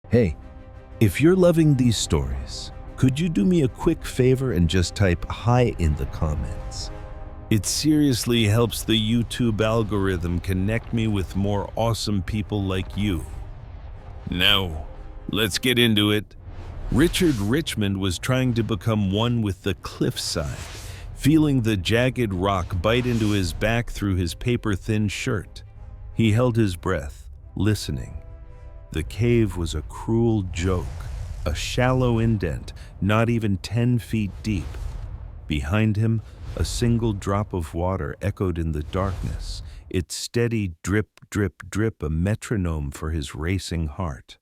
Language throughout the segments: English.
Hey, if you're loving these stories, could you do me a quick favor and just type hi in the comments? It seriously helps the YouTube algorithm connect me with more awesome people like you. Now, let's get into it. Richard Richmond was trying to become one with the cliffside, feeling the jagged rock bite into his back through his paper-thin shirt. He held his breath, listening. The cave was a cruel joke, a shallow indent, not even 10 feet deep. Behind him, a single drop of water echoed in the darkness, its steady drip, drip, drip, a metronome for his racing heart.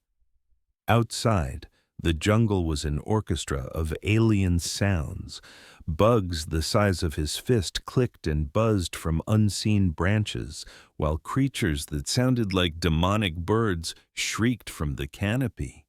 Outside, the jungle was an orchestra of alien sounds. Bugs the size of his fist clicked and buzzed from unseen branches, while creatures that sounded like demonic birds shrieked from the canopy.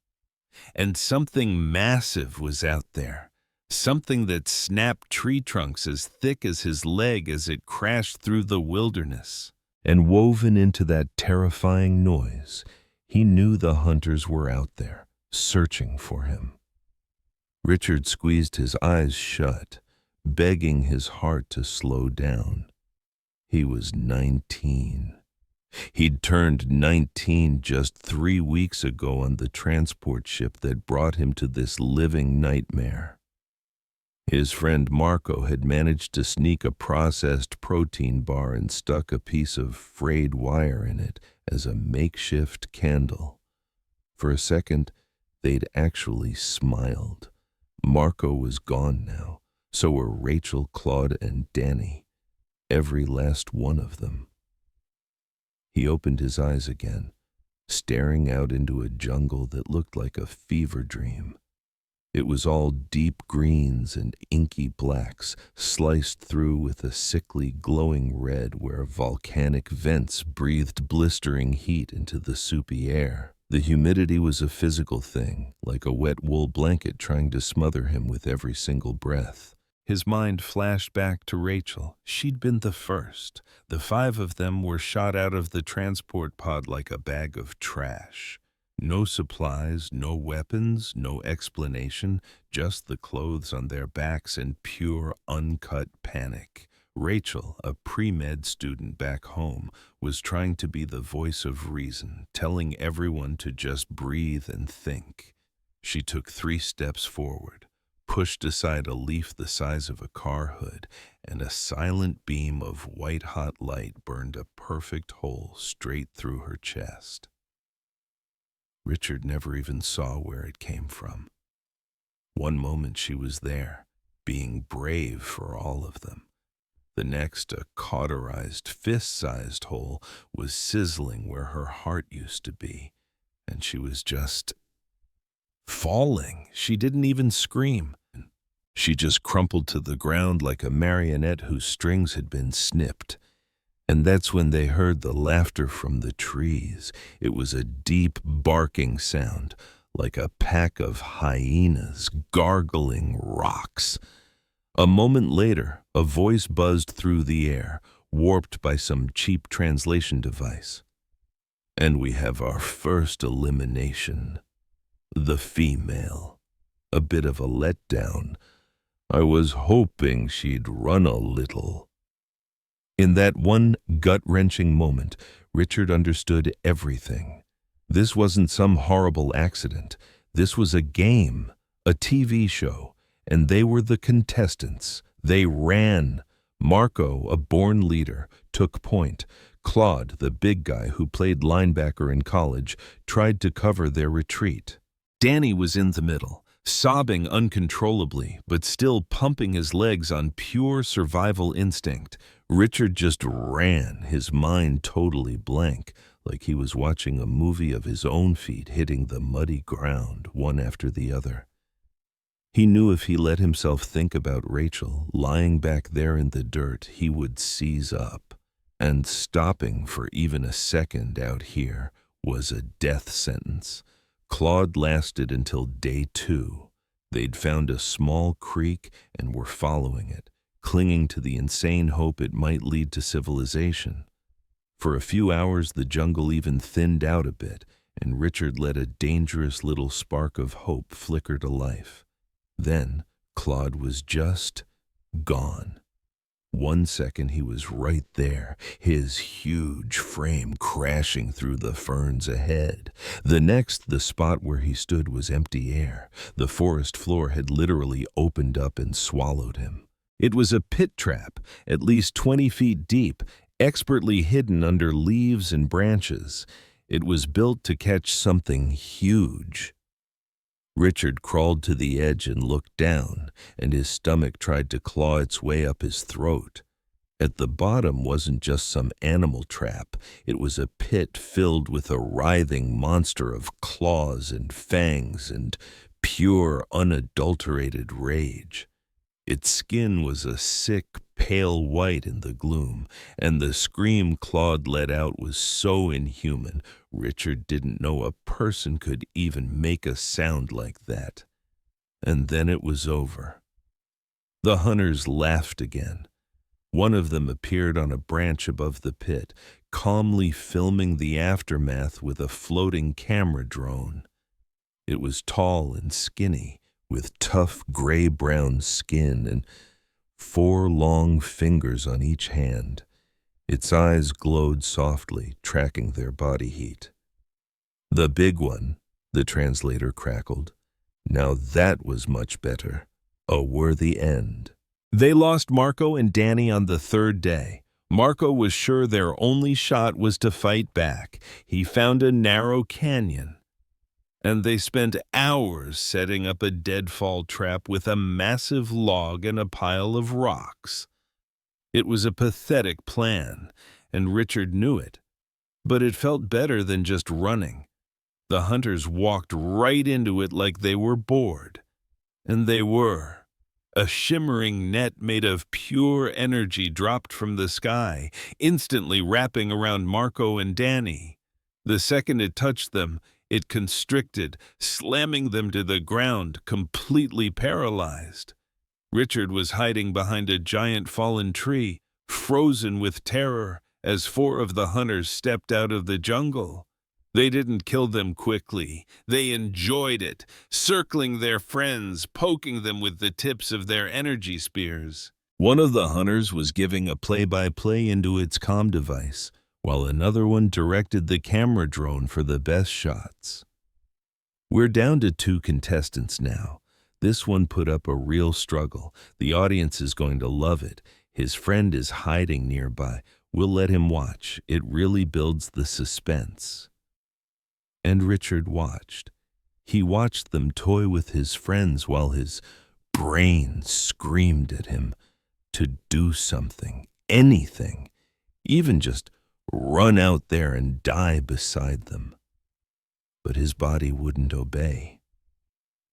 And something massive was out there, something that snapped tree trunks as thick as his leg as it crashed through the wilderness. And woven into that terrifying noise, he knew the hunters were out there, searching for him. Richard squeezed his eyes shut, begging his heart to slow down. He was 19. He'd turned 19 just 3 weeks ago on the transport ship that brought him to this living nightmare. His friend Marco had managed to sneak a processed protein bar and stuck a piece of frayed wire in it as a makeshift candle. For a second, they'd actually smiled. Marco was gone now, so were Rachel, Claude, and Danny, every last one of them. He opened his eyes again, staring out into a jungle that looked like a fever dream. It was all deep greens and inky blacks, sliced through with a sickly glowing red where volcanic vents breathed blistering heat into the soupy air. The humidity was a physical thing, like a wet wool blanket trying to smother him with every single breath. His mind flashed back to Rachel. She'd been the first. The 5 of them were shot out of the transport pod like a bag of trash. No supplies, no weapons, no explanation, just the clothes on their backs and pure, uncut panic. Rachel, a pre-med student back home, was trying to be the voice of reason, telling everyone to just breathe and think. She took 3 steps forward, pushed aside a leaf the size of a car hood, and a silent beam of white-hot light burned a perfect hole straight through her chest. Richard never even saw where it came from. One moment she was there, being brave for all of them. The next, a cauterized, fist-sized hole was sizzling where her heart used to be, and she was just falling. She didn't even scream. She just crumpled to the ground like a marionette whose strings had been snipped. And that's when they heard the laughter from the trees. It was a deep barking sound, like a pack of hyenas gargling rocks. A moment later, a voice buzzed through the air, warped by some cheap translation device. And we have our first elimination. The female. A bit of a letdown. I was hoping she'd run a little. In that one gut-wrenching moment, Richard understood everything. This wasn't some horrible accident. This was a game, a TV show, and they were the contestants. They ran. Marco, a born leader, took point. Claude, the big guy who played linebacker in college, tried to cover their retreat. Danny was in the middle, sobbing uncontrollably, but still pumping his legs on pure survival instinct. Richard just ran, his mind totally blank, like he was watching a movie of his own feet hitting the muddy ground, one after the other. He knew if he let himself think about Rachel, lying back there in the dirt, he would seize up. And stopping for even a second out here was a death sentence. Claude lasted until day 2. They'd found a small creek and were following it, clinging to the insane hope it might lead to civilization. For a few hours, the jungle even thinned out a bit, and Richard let a dangerous little spark of hope flicker to life. Then Claude was just gone. 1 second he was right there, his huge frame crashing through the ferns ahead. The next, the spot where he stood was empty air. The forest floor had literally opened up and swallowed him. It was a pit trap, at least 20 feet deep, expertly hidden under leaves and branches. It was built to catch something huge. Richard crawled to the edge and looked down, and his stomach tried to claw its way up his throat. At the bottom wasn't just some animal trap. It was a pit filled with a writhing monster of claws and fangs and pure, unadulterated rage. Its skin was a sick, pale white in the gloom, and the scream Claude let out was so inhuman, Richard didn't know a person could even make a sound like that. And then it was over. The hunters laughed again. One of them appeared on a branch above the pit, calmly filming the aftermath with a floating camera drone. It was tall and skinny, with tough gray-brown skin and 4 long fingers on each hand. Its eyes glowed softly, tracking their body heat. "The big one," the translator crackled. "Now that was much better. A worthy end." They lost Marco and Danny on the 3rd day. Marco was sure their only shot was to fight back. He found a narrow canyon, and they spent hours setting up a deadfall trap with a massive log and a pile of rocks. It was a pathetic plan, and Richard knew it, but it felt better than just running. The hunters walked right into it like they were bored, and they were. A shimmering net made of pure energy dropped from the sky, instantly wrapping around Marco and Danny. The second it touched them, it constricted, slamming them to the ground, completely paralyzed. Richard was hiding behind a giant fallen tree, frozen with terror, as 4 of the hunters stepped out of the jungle. They didn't kill them quickly. They enjoyed it, circling their friends, poking them with the tips of their energy spears. One of the hunters was giving a play-by-play into its comm device, while another one directed the camera drone for the best shots. "We're down to 2 contestants now. This one put up a real struggle. The audience is going to love it. His friend is hiding nearby. We'll let him watch. It really builds the suspense." And Richard watched. He watched them toy with his friends while his brain screamed at him to do something, anything, even just run out there and die beside them. But his body wouldn't obey.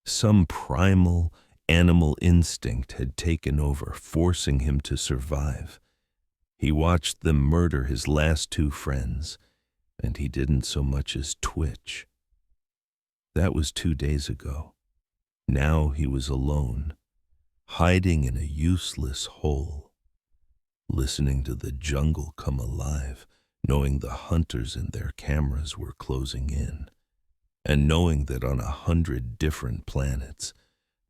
Some primal animal instinct had taken over, forcing him to survive. He watched them murder his last 2 friends, and he didn't so much as twitch. That was 2 days ago. Now he was alone, hiding in a useless hole, listening to the jungle come alive, knowing the hunters and their cameras were closing in, and knowing that on 100 different planets,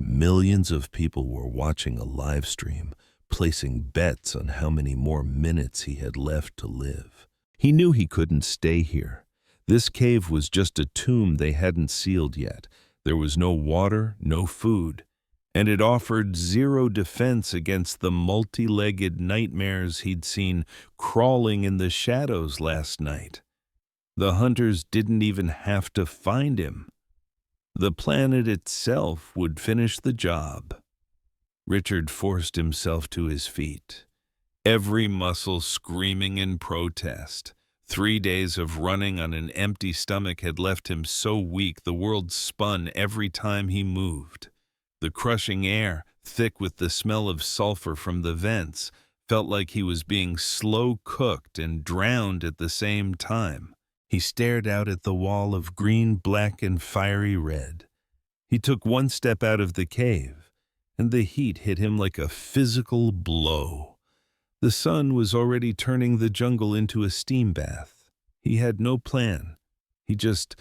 millions of people were watching a live stream, placing bets on how many more minutes he had left to live. He knew he couldn't stay here. This cave was just a tomb they hadn't sealed yet. There was no water, no food, and it offered 0 defense against the multi-legged nightmares he'd seen crawling in the shadows last night. The hunters didn't even have to find him. The planet itself would finish the job. Richard forced himself to his feet, every muscle screaming in protest. 3 days of running on an empty stomach had left him so weak the world spun every time he moved. The crushing air, thick with the smell of sulfur from the vents, felt like he was being slow cooked and drowned at the same time. He stared out at the wall of green, black, and fiery red. He took 1 step out of the cave, and the heat hit him like a physical blow. The sun was already turning the jungle into a steam bath. He had no plan. He just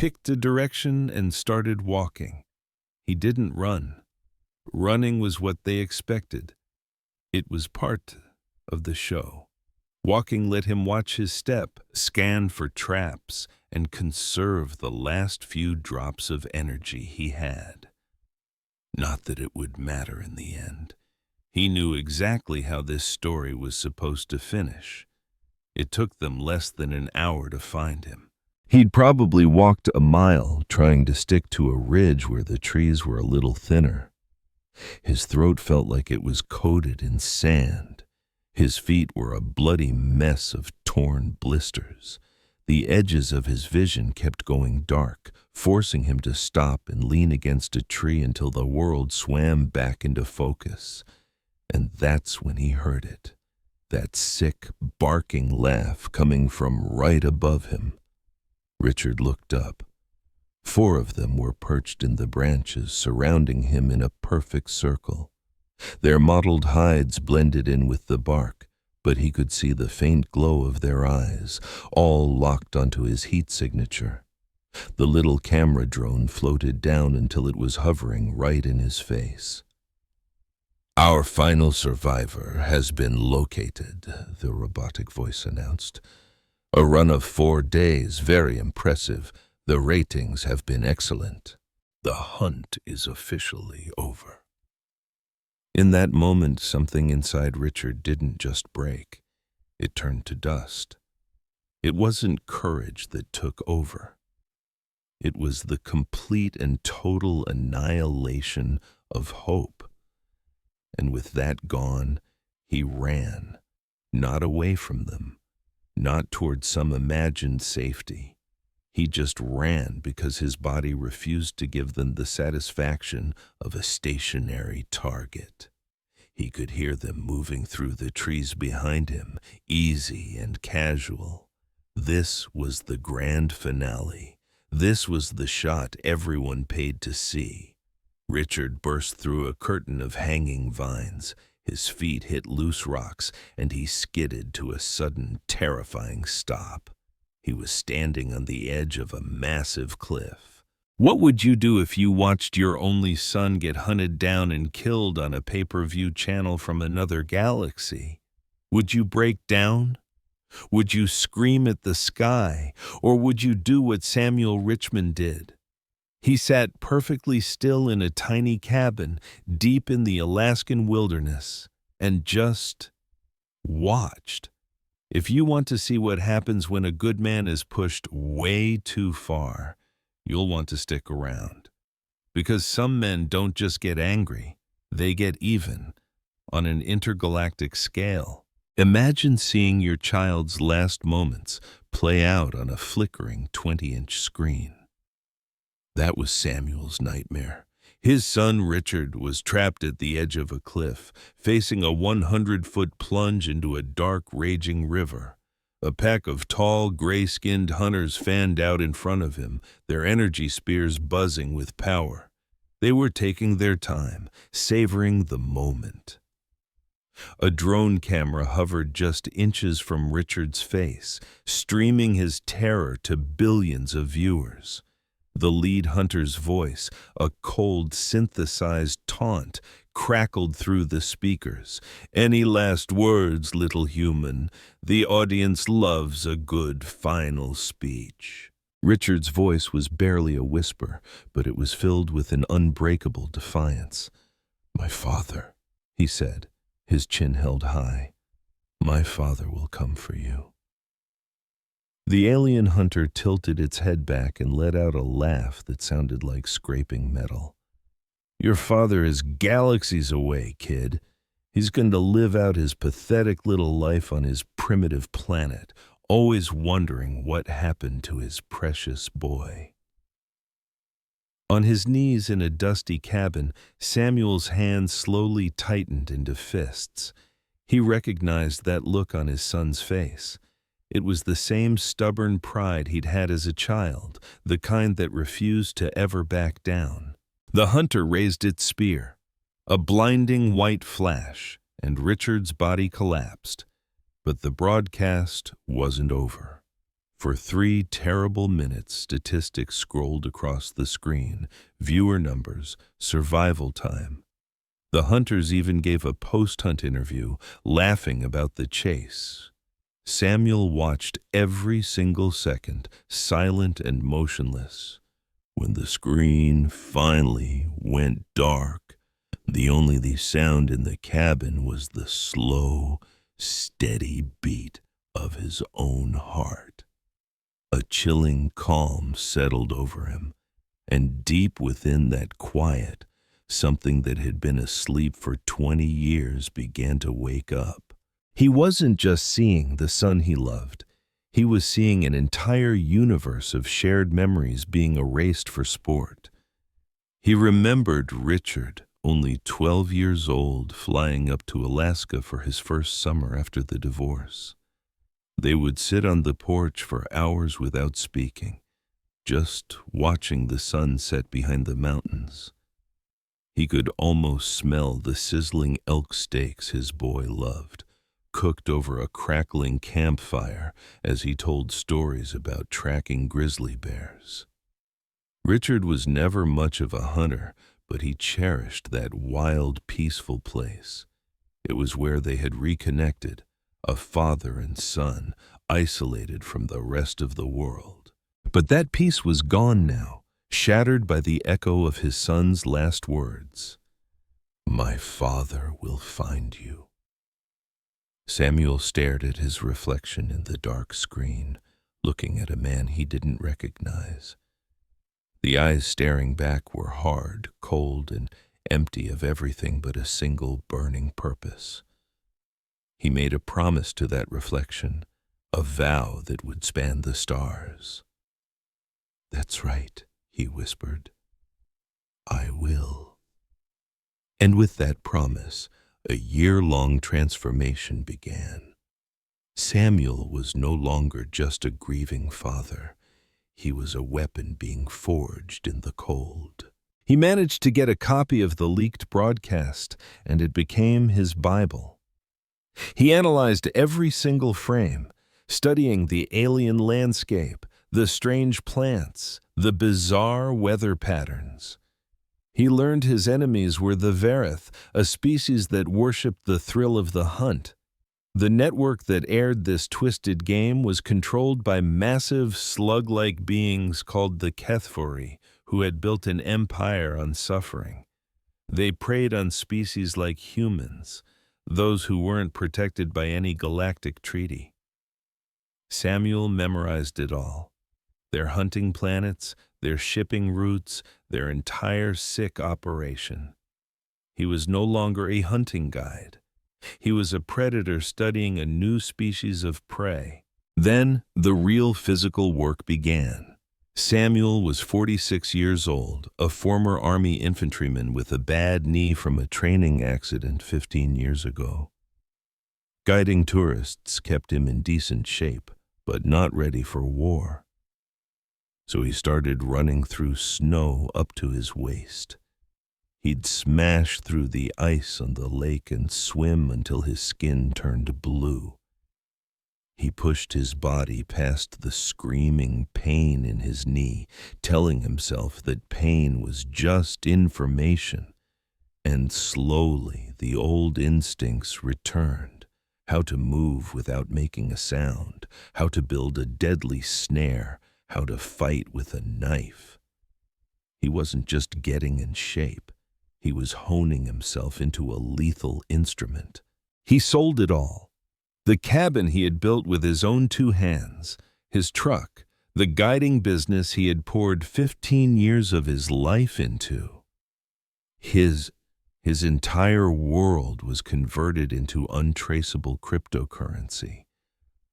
picked a direction and started walking. He didn't run. Running was what they expected. It was part of the show. Walking let him watch his step, scan for traps, and conserve the last few drops of energy he had. Not that it would matter in the end. He knew exactly how this story was supposed to finish. It took them less than an hour to find him. He'd probably walked a mile trying to stick to a ridge where the trees were a little thinner. His throat felt like it was coated in sand. His feet were a bloody mess of torn blisters. The edges of his vision kept going dark, forcing him to stop and lean against a tree until the world swam back into focus. And that's when he heard it, that sick, barking laugh coming from right above him. Richard looked up. 4 of them were perched in the branches, surrounding him in a perfect circle. Their mottled hides blended in with the bark, but he could see the faint glow of their eyes, all locked onto his heat signature. The little camera drone floated down until it was hovering right in his face. "Our final survivor has been located," the robotic voice announced. "A run of 4 days, very impressive. The ratings have been excellent. The hunt is officially over." In that moment, something inside Richard didn't just break. It turned to dust. It wasn't courage that took over. It was the complete and total annihilation of hope. And with that gone, he ran, not away from them, not toward some imagined safety. He just ran because his body refused to give them the satisfaction of a stationary target. He could hear them moving through the trees behind him, easy and casual. This was the grand finale. This was the shot everyone paid to see. Richard burst through a curtain of hanging vines. His feet hit loose rocks, and he skidded to a sudden, terrifying stop. He was standing on the edge of a massive cliff. What would you do if you watched your only son get hunted down and killed on a pay-per-view channel from another galaxy? Would you break down? Would you scream at the sky? Or would you do what Samuel Richmond did? He sat perfectly still in a tiny cabin deep in the Alaskan wilderness and just watched. If you want to see what happens when a good man is pushed way too far, you'll want to stick around. Because some men don't just get angry, they get even, on an intergalactic scale. Imagine seeing your child's last moments play out on a flickering 20-inch screen. That was Samuel's nightmare. His son Richard was trapped at the edge of a cliff, facing a 100-foot plunge into a dark, raging river. A pack of tall, gray-skinned hunters fanned out in front of him, their energy spears buzzing with power. They were taking their time, savoring the moment. A drone camera hovered just inches from Richard's face, streaming his terror to billions of viewers. The lead hunter's voice, a cold, synthesized taunt, crackled through the speakers. "Any last words, little human? The audience loves a good final speech." Richard's voice was barely a whisper, but it was filled with an unbreakable defiance. "My father," he said, his chin held high. "My father will come for you." The alien hunter tilted its head back and let out a laugh that sounded like scraping metal. "Your father is galaxies away, kid. He's going to live out his pathetic little life on his primitive planet, always wondering what happened to his precious boy." On his knees in a dusty cabin, Samuel's hands slowly tightened into fists. He recognized that look on his son's face. It was the same stubborn pride he'd had as a child, the kind that refused to ever back down. The hunter raised its spear. A blinding white flash, and Richard's body collapsed. But the broadcast wasn't over. For 3 terrible minutes, statistics scrolled across the screen, viewer numbers, survival time. The hunters even gave a post-hunt interview, laughing about the chase. Samuel watched every single second, silent and motionless. When the screen finally went dark, the only sound in the cabin was the slow, steady beat of his own heart. A chilling calm settled over him, and deep within that quiet, something that had been asleep for 20 years began to wake up. He wasn't just seeing the son he loved. He was seeing an entire universe of shared memories being erased for sport. He remembered Richard, only 12 years old, flying up to Alaska for his first summer after the divorce. They would sit on the porch for hours without speaking, just watching the sun set behind the mountains. He could almost smell the sizzling elk steaks his boy loved, cooked over a crackling campfire as he told stories about tracking grizzly bears. Richard was never much of a hunter, but he cherished that wild, peaceful place. It was where they had reconnected, a father and son, isolated from the rest of the world. But that peace was gone now, shattered by the echo of his son's last words. "My father will find you." Samuel stared at his reflection in the dark screen, looking at a man he didn't recognize. The eyes staring back were hard, cold, and empty of everything but a single burning purpose. He made a promise to that reflection, a vow that would span the stars. "That's right," he whispered. "I will." And with that promise, a year-long transformation began. Samuel was no longer just a grieving father. He was a weapon being forged in the cold. He managed to get a copy of the leaked broadcast, and it became his Bible. He analyzed every single frame, studying the alien landscape, the strange plants, the bizarre weather patterns. He learned his enemies were the Verith, a species that worshipped the thrill of the hunt. The network that aired this twisted game was controlled by massive slug-like beings called the Kethfori, who had built an empire on suffering. They preyed on species like humans, those who weren't protected by any galactic treaty. Samuel memorized it all. Their hunting planets, their shipping routes, their entire sick operation. He was no longer a hunting guide. He was a predator studying a new species of prey. Then the real physical work began. Samuel was 46 years old, a former Army infantryman with a bad knee from a training accident 15 years ago. Guiding tourists kept him in decent shape, but not ready for war. So he started running through snow up to his waist. He'd smash through the ice on the lake and swim until his skin turned blue. He pushed his body past the screaming pain in his knee, telling himself that pain was just information. And slowly the old instincts returned. How to move without making a sound, how to build a deadly snare, how to fight with a knife. He wasn't just getting in shape. He was honing himself into a lethal instrument. He sold it all. The cabin he had built with his own 2 hands, his truck, the guiding business he had poured 15 years of his life into. His entire world was converted into untraceable cryptocurrency.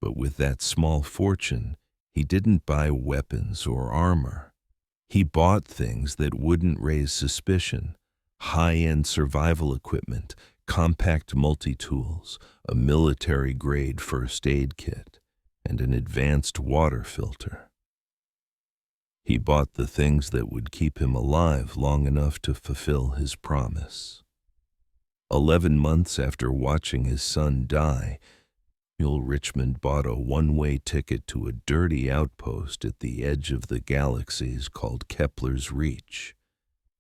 But with that small fortune, he didn't buy weapons or armor. He bought things that wouldn't raise suspicion. High-end survival equipment, compact multi-tools, a military-grade first aid kit, and an advanced water filter. He bought the things that would keep him alive long enough to fulfill his promise. 11 months after watching his son die, Samuel Richmond bought a one-way ticket to a dirty outpost at the edge of the galaxies called Kepler's Reach,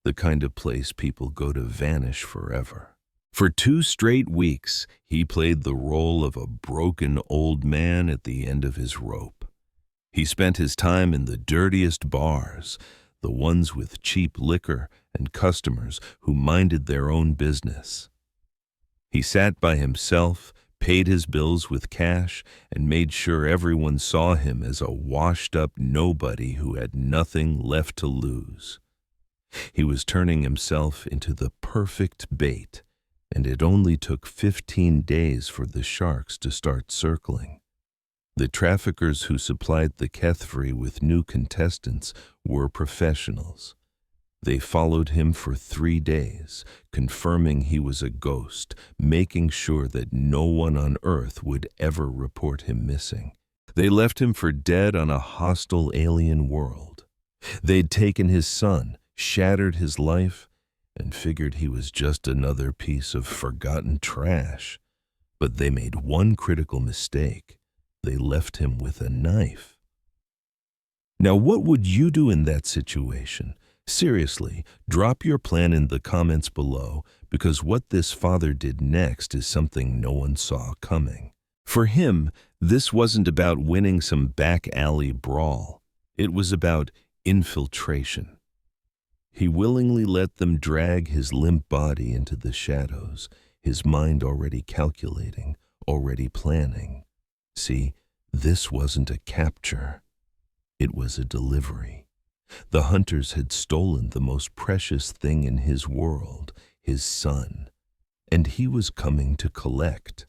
the kind of place people go to vanish forever. For 2 straight weeks, he played the role of a broken old man at the end of his rope. He spent his time in the dirtiest bars, the ones with cheap liquor and customers who minded their own business. He sat by himself, paid his bills with cash, and made sure everyone saw him as a washed-up nobody who had nothing left to lose. He was turning himself into the perfect bait, and it only took 15 days for the sharks to start circling. The traffickers who supplied the Kethvri with new contestants were professionals. They followed him for 3 days, confirming he was a ghost, making sure that no one on Earth would ever report him missing. They left him for dead on a hostile alien world. They'd taken his son, shattered his life, and figured he was just another piece of forgotten trash. But they made one critical mistake. They left him with a knife. Now, what would you do in that situation? Seriously, drop your plan in the comments below, because what this father did next is something no one saw coming. For him, this wasn't about winning some back alley brawl. It was about infiltration. He willingly let them drag his limp body into the shadows, his mind already calculating, already planning. See, this wasn't a capture. It was a delivery. The hunters had stolen the most precious thing in his world, his son, and he was coming to collect.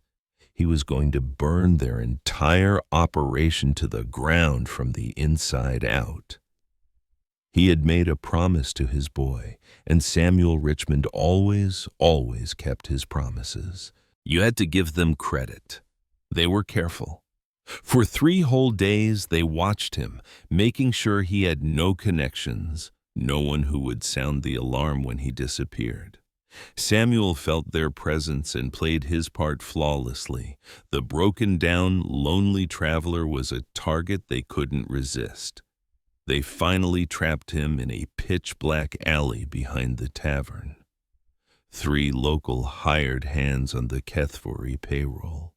He was going to burn their entire operation to the ground from the inside out. He had made a promise to his boy, and Samuel Richmond always kept his promises. You had to give them credit. They were careful. For 3 whole days they watched him, making sure he had no connections, no one who would sound the alarm when he disappeared. Samuel felt their presence and played his part flawlessly. The broken-down, lonely traveler was a target they couldn't resist. They finally trapped him in a pitch-black alley behind the tavern. 3 local hired hands on the Kethvri payroll.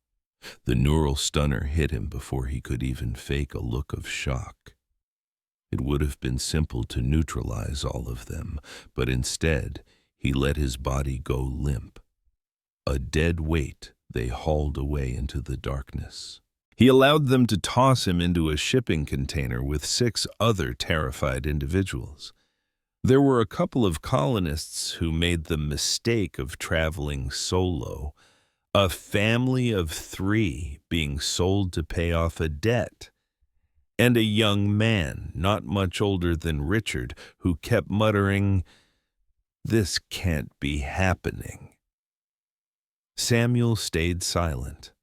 The neural stunner hit him before he could even fake a look of shock. It would have been simple to neutralize all of them, but instead, he let his body go limp. A dead weight they hauled away into the darkness. He allowed them to toss him into a shipping container with 6 other terrified individuals. There were a couple of colonists who made the mistake of traveling solo, a family of 3 being sold to pay off a debt, and a young man not much older than Richard who kept muttering, "This can't be happening." Samuel stayed silent.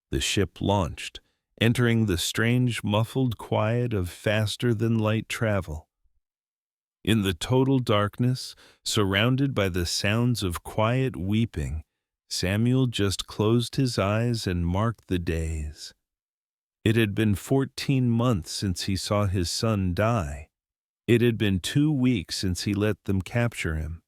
The ship launched, entering the strange muffled quiet of faster-than-light travel. In the total darkness, surrounded by the sounds of quiet weeping, Samuel just closed his eyes and marked the days. It had been 14 months since he saw his son die. It had been 2 weeks since he let them capture him.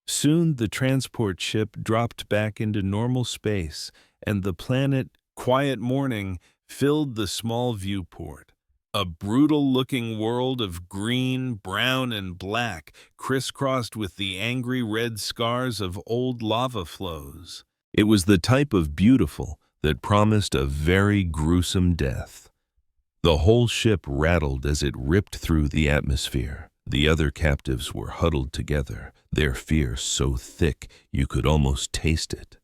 Soon the transport ship dropped back into normal space, and the planet, quiet morning, filled the small viewport. A brutal-looking world of green, brown, and black, crisscrossed with the angry red scars of old lava flows. It was the type of beautiful that promised a very gruesome death. The whole ship rattled as it ripped through the atmosphere. The other captives were huddled together, their fear so thick you could almost taste it.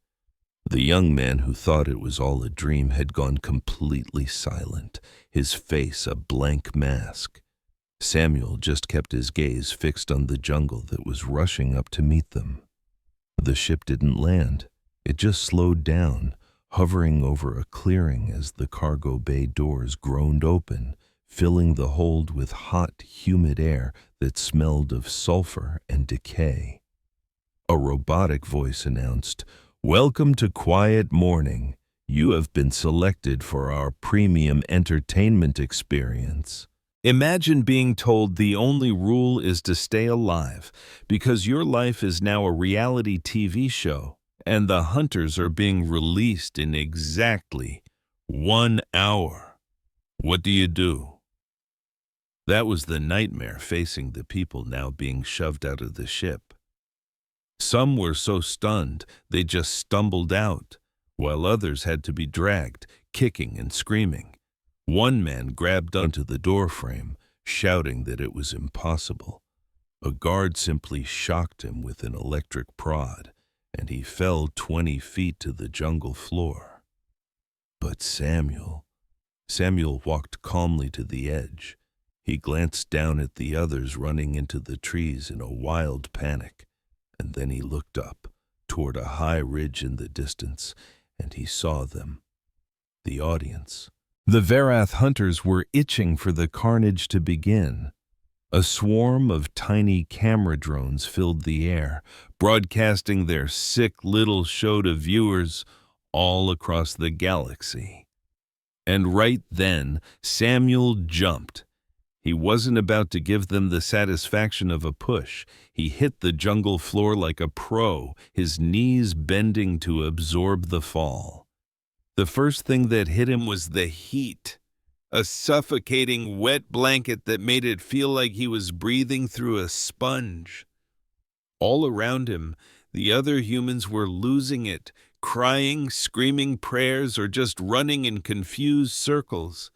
The young man who thought it was all a dream had gone completely silent, his face a blank mask. Samuel just kept his gaze fixed on the jungle that was rushing up to meet them. The ship didn't land. It just slowed down, hovering over a clearing as the cargo bay doors groaned open, filling the hold with hot, humid air that smelled of sulfur and decay. A robotic voice announced, "Welcome to quiet morning. You have been selected for our premium entertainment experience. Imagine being told the only rule is to stay alive because your life is now a reality TV show and the hunters are being released in exactly 1 hour. What do you do? That was the nightmare facing the people now being shoved out of the ship. Some were so stunned they just stumbled out, while others had to be dragged, kicking and screaming. One man grabbed onto the doorframe, shouting that it was impossible. A guard simply shocked him with an electric prod, and he fell 20 feet to the jungle floor. But Samuel walked calmly to the edge. He glanced down at the others running into the trees in a wild panic, and then he looked up toward a high ridge in the distance, and he saw them, the audience. The Varath hunters were itching for the carnage to begin. A swarm of tiny camera drones filled the air, broadcasting their sick little show to viewers all across the galaxy. And right then, Samuel jumped. He wasn't about to give them the satisfaction of a push. He hit the jungle floor like a pro, his knees bending to absorb the fall. The first thing that hit him was the heat, a suffocating wet blanket that made it feel like he was breathing through a sponge. All around him, the other humans were losing it, crying, screaming prayers, or just running in confused circles.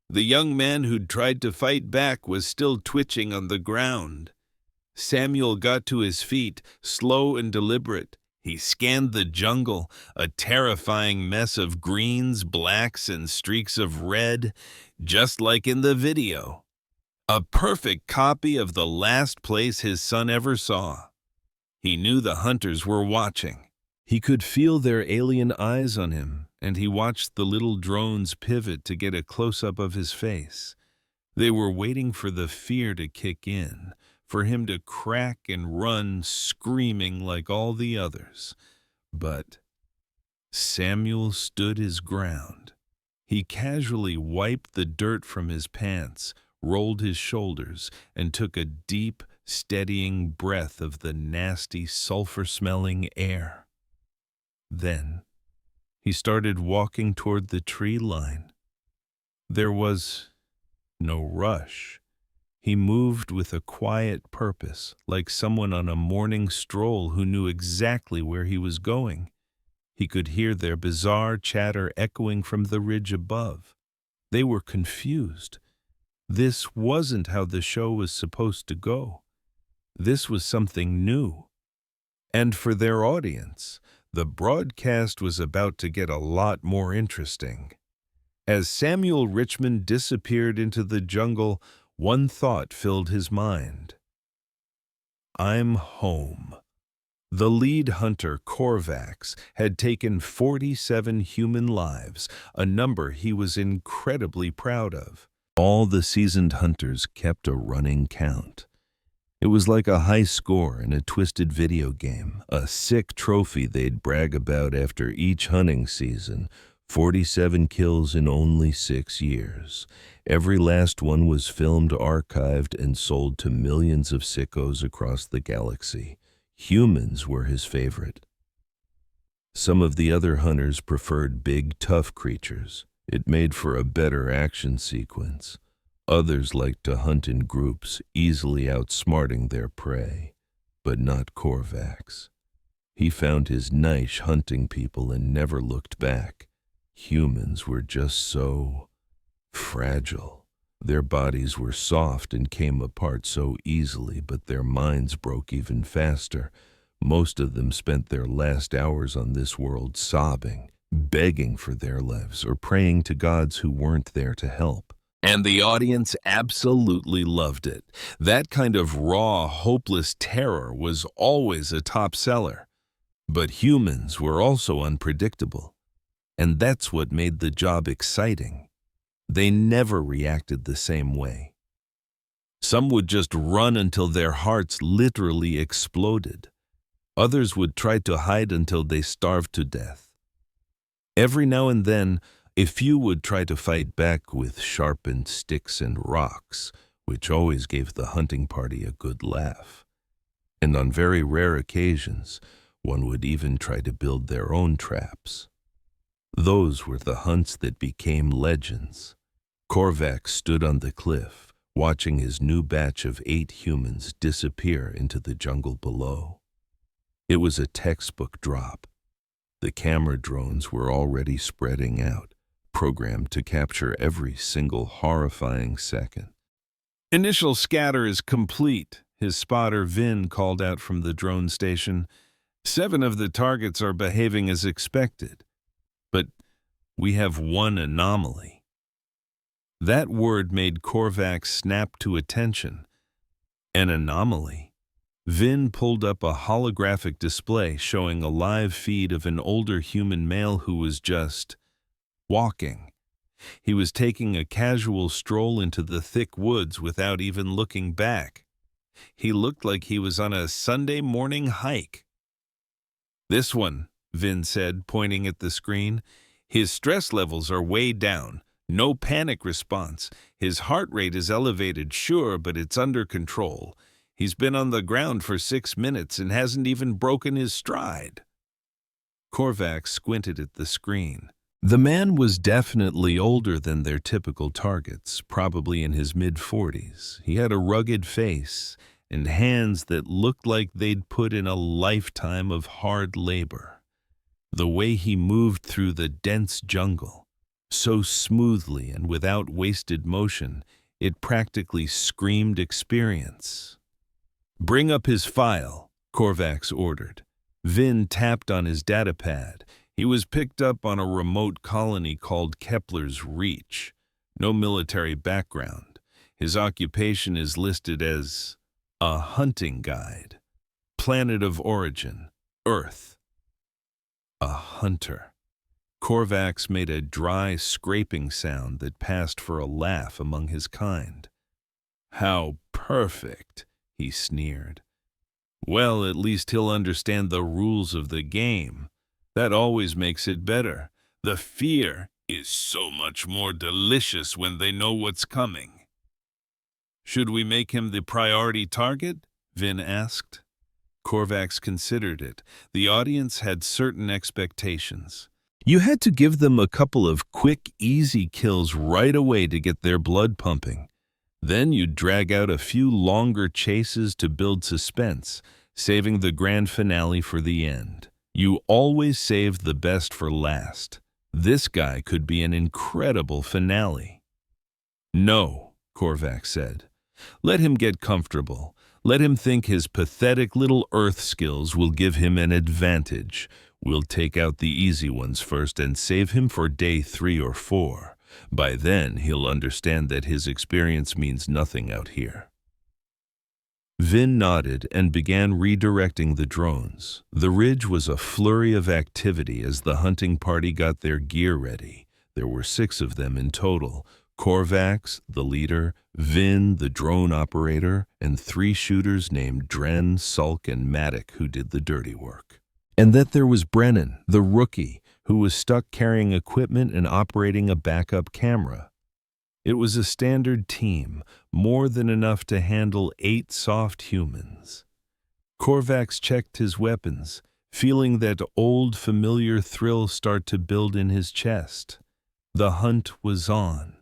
The young man who'd tried to fight back was still twitching on the ground. Samuel got to his feet, slow and deliberate. He scanned the jungle, a terrifying mess of greens, blacks, and streaks of red, just like in the video. A perfect copy of the last place his son ever saw. He knew the hunters were watching. He could feel their alien eyes on him, and he watched the little drones pivot to get a close-up of his face. They were waiting for the fear to kick in, for him to crack and run screaming like all the others. But Samuel stood his ground. He casually wiped the dirt from his pants, rolled his shoulders, and took a deep, steadying breath of the nasty, sulfur-smelling air. Then he started walking toward the tree line. There was no rush. He moved with a quiet purpose, like someone on a morning stroll who knew exactly where he was going. He could hear their bizarre chatter echoing from the ridge above. They were confused. This wasn't how the show was supposed to go. This was something new. And for their audience, the broadcast was about to get a lot more interesting. As Samuel Richmond disappeared into the jungle, one thought filled his mind. I'm home. The lead hunter, Korvax, had taken 47 human lives, a number he was incredibly proud of. All the seasoned hunters kept a running count. It was like a high score in a twisted video game, a sick trophy they'd brag about after each hunting season. 47 kills in only 6 years. Every last one was filmed, archived, and sold to millions of sickos across the galaxy. Humans were his favorite. Some of the other hunters preferred big, tough creatures. It made for a better action sequence. Others liked to hunt in groups, easily outsmarting their prey. But not Korvax. He found his niche hunting people and never looked back. Humans were just so fragile. Their bodies were soft and came apart so easily, but their minds broke even faster. Most of them spent their last hours on this world sobbing, begging for their lives, or praying to gods who weren't there to help. And the audience absolutely loved it. That kind of raw, hopeless terror was always a top seller. But humans were also unpredictable. And that's what made the job exciting. They never reacted the same way. Some would just run until their hearts literally exploded. Others would try to hide until they starved to death. Every now and then, a few would try to fight back with sharpened sticks and rocks, which always gave the hunting party a good laugh. And on very rare occasions, one would even try to build their own traps. Those were the hunts that became legends. Korvac stood on the cliff, watching his new batch of 8 humans disappear into the jungle below. It was a textbook drop. The camera drones were already spreading out, programmed to capture every single horrifying second. "Initial scatter is complete," his spotter Vin called out from the drone station. 7 of the targets are behaving as expected, but we have one anomaly. That word made Korvac snap to attention. An anomaly. Vin pulled up a holographic display showing a live feed of an older human male who was just walking. He was taking a casual stroll into the thick woods without even looking back. He looked like he was on a Sunday morning hike. "This one," Vin said, pointing at the screen. "His stress levels are way down. No panic response. His heart rate is elevated, sure, but it's under control. He's been on the ground for 6 minutes and hasn't even broken his stride." Korvac squinted at the screen. The man was definitely older than their typical targets, probably in his mid-40s. He had a rugged face and hands that looked like they'd put in a lifetime of hard labor. The way he moved through the dense jungle, so smoothly and without wasted motion, it practically screamed experience. "Bring up his file," Korvac ordered. Vin tapped on his datapad. He was picked up on a remote colony called Kepler's Reach. No military background. His occupation is listed as a hunting guide. Planet of origin, Earth. A hunter. Korvac made a dry, scraping sound that passed for a laugh among his kind. "How perfect," he sneered. "Well, at least he'll understand the rules of the game. That always makes it better. The fear is so much more delicious when they know what's coming." "Should we make him the priority target?" Vin asked. Korvac considered it. The audience had certain expectations. You had to give them a couple of quick, easy kills right away to get their blood pumping. Then you'd drag out a few longer chases to build suspense, saving the grand finale for the end. You always saved the best for last. This guy could be an incredible finale. "No," Korvac said. "Let him get comfortable. Let him think his pathetic little Earth skills will give him an advantage. We'll take out the easy ones first and save him for day 3 or 4. By then, he'll understand that his experience means nothing out here." Vin nodded and began redirecting the drones. The ridge was a flurry of activity as the hunting party got their gear ready. There were 6 of them in total. Korvac, the leader, Vin, the drone operator, and 3 shooters named Dren, Sulk, and Matic who did the dirty work. And that there was Brennan, the rookie, who was stuck carrying equipment and operating a backup camera. It was a standard team, more than enough to handle 8 soft humans. Korvac checked his weapons, feeling that old familiar thrill start to build in his chest. The hunt was on.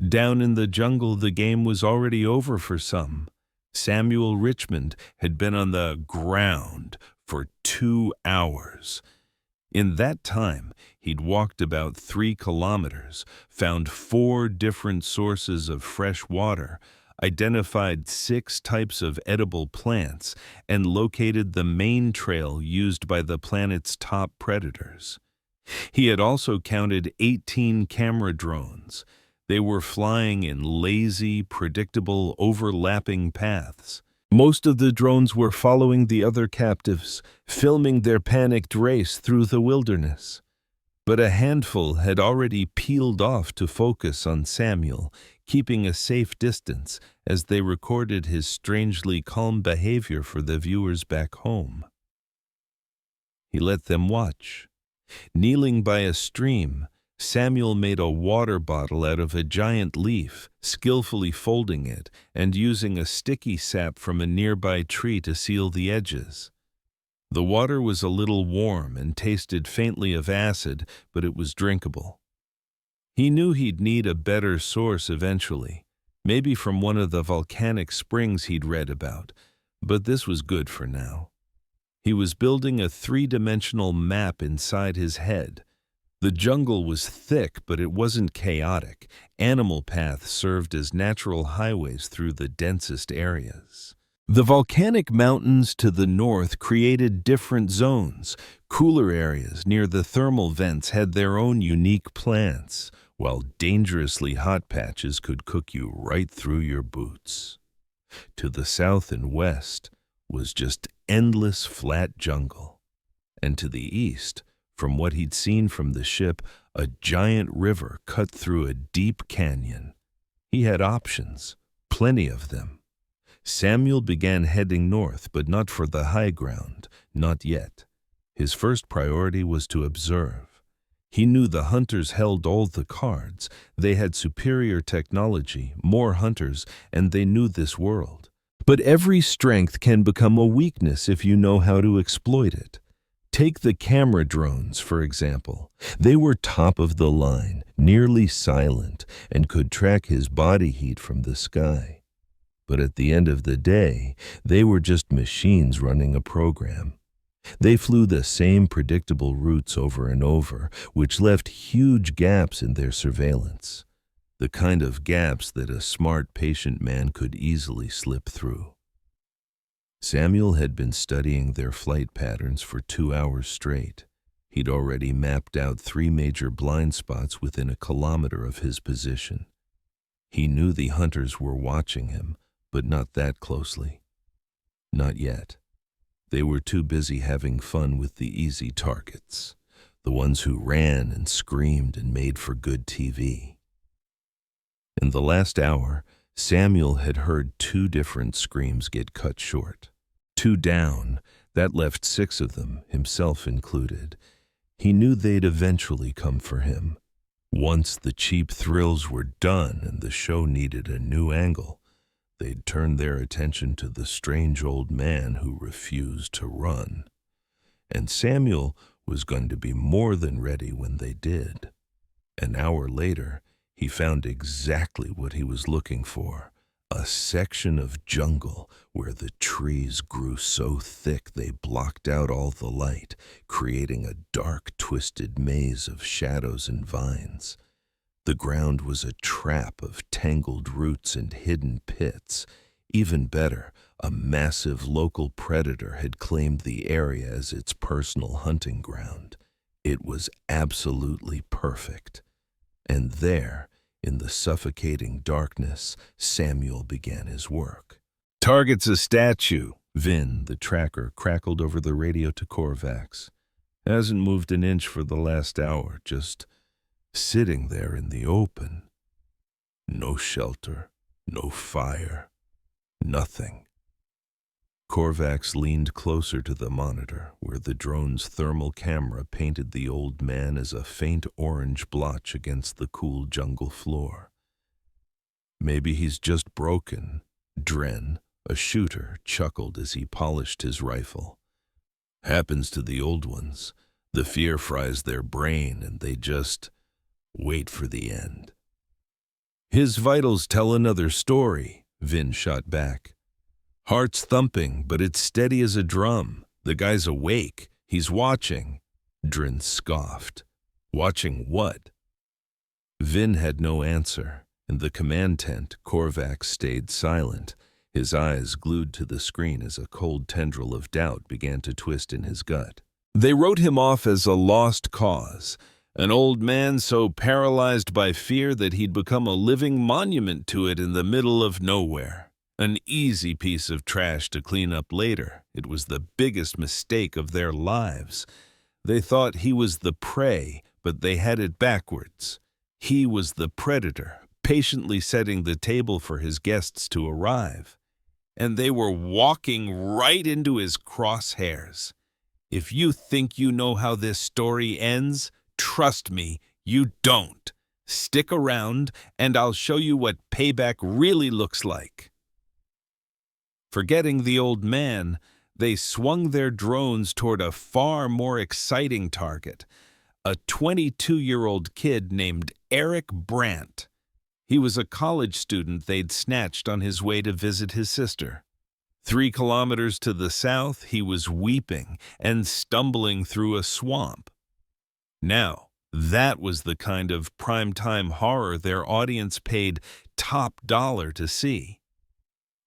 Down in the jungle, the game was already over for some. Samuel Richmond had been on the ground for 2 hours. In that time, he'd walked about 3 kilometers, found 4 different sources of fresh water, identified 6 types of edible plants, and located the main trail used by the planet's top predators. He had also counted 18 camera drones. They were flying in lazy, predictable, overlapping paths. Most of the drones were following the other captives, filming their panicked race through the wilderness. But a handful had already peeled off to focus on Samuel, keeping a safe distance as they recorded his strangely calm behavior for the viewers back home. He let them watch. Kneeling by a stream, Samuel made a water bottle out of a giant leaf, skillfully folding it and using a sticky sap from a nearby tree to seal the edges. The water was a little warm and tasted faintly of acid, but it was drinkable. He knew he'd need a better source eventually, maybe from one of the volcanic springs he'd read about, but this was good for now. He was building a three-dimensional map inside his head. The jungle was thick, but it wasn't chaotic. Animal paths served as natural highways through the densest areas. The volcanic mountains to the north created different zones. Cooler areas near the thermal vents had their own unique plants, while dangerously hot patches could cook you right through your boots. To the south and west was just endless flat jungle. And to the east, from what he'd seen from the ship, a giant river cut through a deep canyon. He had options, plenty of them. Samuel began heading north, but not for the high ground, not yet. His first priority was to observe. He knew the hunters held all the cards. They had superior technology, more hunters, and they knew this world. But every strength can become a weakness if you know how to exploit it. Take the camera drones, for example. They were top of the line, nearly silent, and could track his body heat from the sky. But at the end of the day, they were just machines running a program. They flew the same predictable routes over and over, which left huge gaps in their surveillance. The kind of gaps that a smart, patient man could easily slip through. Samuel had been studying their flight patterns for 2 hours straight. He'd already mapped out 3 major blind spots within a kilometer of his position. He knew the hunters were watching him, but not that closely. Not yet. They were too busy having fun with the easy targets, the ones who ran and screamed and made for good TV. In the last hour, Samuel had heard 2 different screams get cut short. 2 down, that left 6 of them, himself included. He knew they'd eventually come for him. Once the cheap thrills were done and the show needed a new angle, they'd turn their attention to the strange old man who refused to run. And Samuel was going to be more than ready when they did. An hour later, he found exactly what he was looking for, a section of jungle where the trees grew so thick they blocked out all the light, creating a dark, twisted maze of shadows and vines. The ground was a trap of tangled roots and hidden pits. Even better, a massive local predator had claimed the area as its personal hunting ground. It was absolutely perfect. And there, in the suffocating darkness, Samuel began his work. "Target's a statue," Vin, the tracker, crackled over the radio to Korvax. "Hasn't moved an inch for the last hour, just sitting there in the open. No shelter, no fire, nothing." Korvax leaned closer to the monitor, where the drone's thermal camera painted the old man as a faint orange blotch against the cool jungle floor. "Maybe he's just broken," Dren, a shooter, chuckled as he polished his rifle. "Happens to the old ones. The fear fries their brain and they just wait for the end." "His vitals tell another story," Vin shot back. "Heart's thumping, but it's steady as a drum. The guy's awake. He's watching." Drin scoffed. "Watching what?" Vin had no answer. In the command tent, Korvax stayed silent, his eyes glued to the screen as a cold tendril of doubt began to twist in his gut. They wrote him off as a lost cause, an old man so paralyzed by fear that he'd become a living monument to it in the middle of nowhere. An easy piece of trash to clean up later. It was the biggest mistake of their lives. They thought he was the prey, but they had it backwards. He was the predator, patiently setting the table for his guests to arrive. And they were walking right into his crosshairs. If you think you know how this story ends, trust me, you don't. Stick around, and I'll show you what payback really looks like. Forgetting the old man, they swung their drones toward a far more exciting target, a 22-year-old kid named Eric Brandt. He was a college student they'd snatched on his way to visit his sister. 3 kilometers to the south, he was weeping and stumbling through a swamp. Now, that was the kind of primetime horror their audience paid top dollar to see.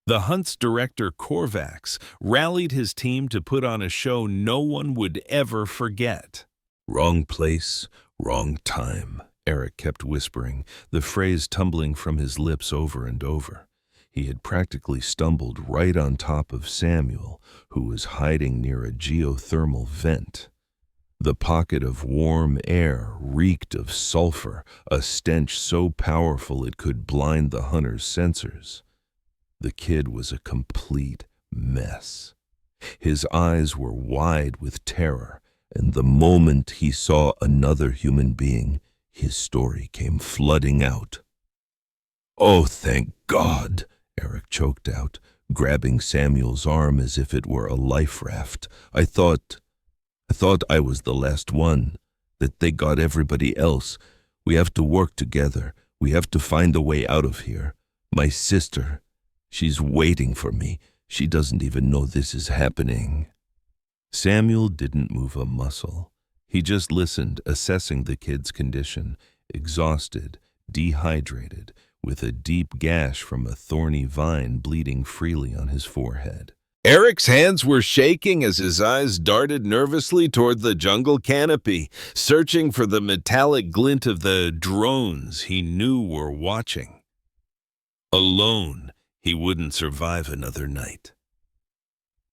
The hunt's director, Korvax, rallied his team to put on a show no one would ever forget. "Wrong place, wrong time," Eric kept whispering, the phrase tumbling from his lips over and over. He had practically stumbled right on top of Samuel, who was hiding near a geothermal vent. The pocket of warm air reeked of sulfur, a stench so powerful it could blind the hunter's sensors. The kid was a complete mess. His eyes were wide with terror, and the moment he saw another human being, his story came flooding out. "Oh, thank God," Eric choked out, grabbing Samuel's arm as if it were a life raft. I thought I was the last one, that they got everybody else. We have to work together. We have to find a way out of here. My sister, she's waiting for me. She doesn't even know this is happening." Samuel didn't move a muscle. He just listened, assessing the kid's condition, exhausted, dehydrated, with a deep gash from a thorny vine bleeding freely on his forehead. Eric's hands were shaking as his eyes darted nervously toward the jungle canopy, searching for the metallic glint of the drones he knew were watching. Alone, he wouldn't survive another night.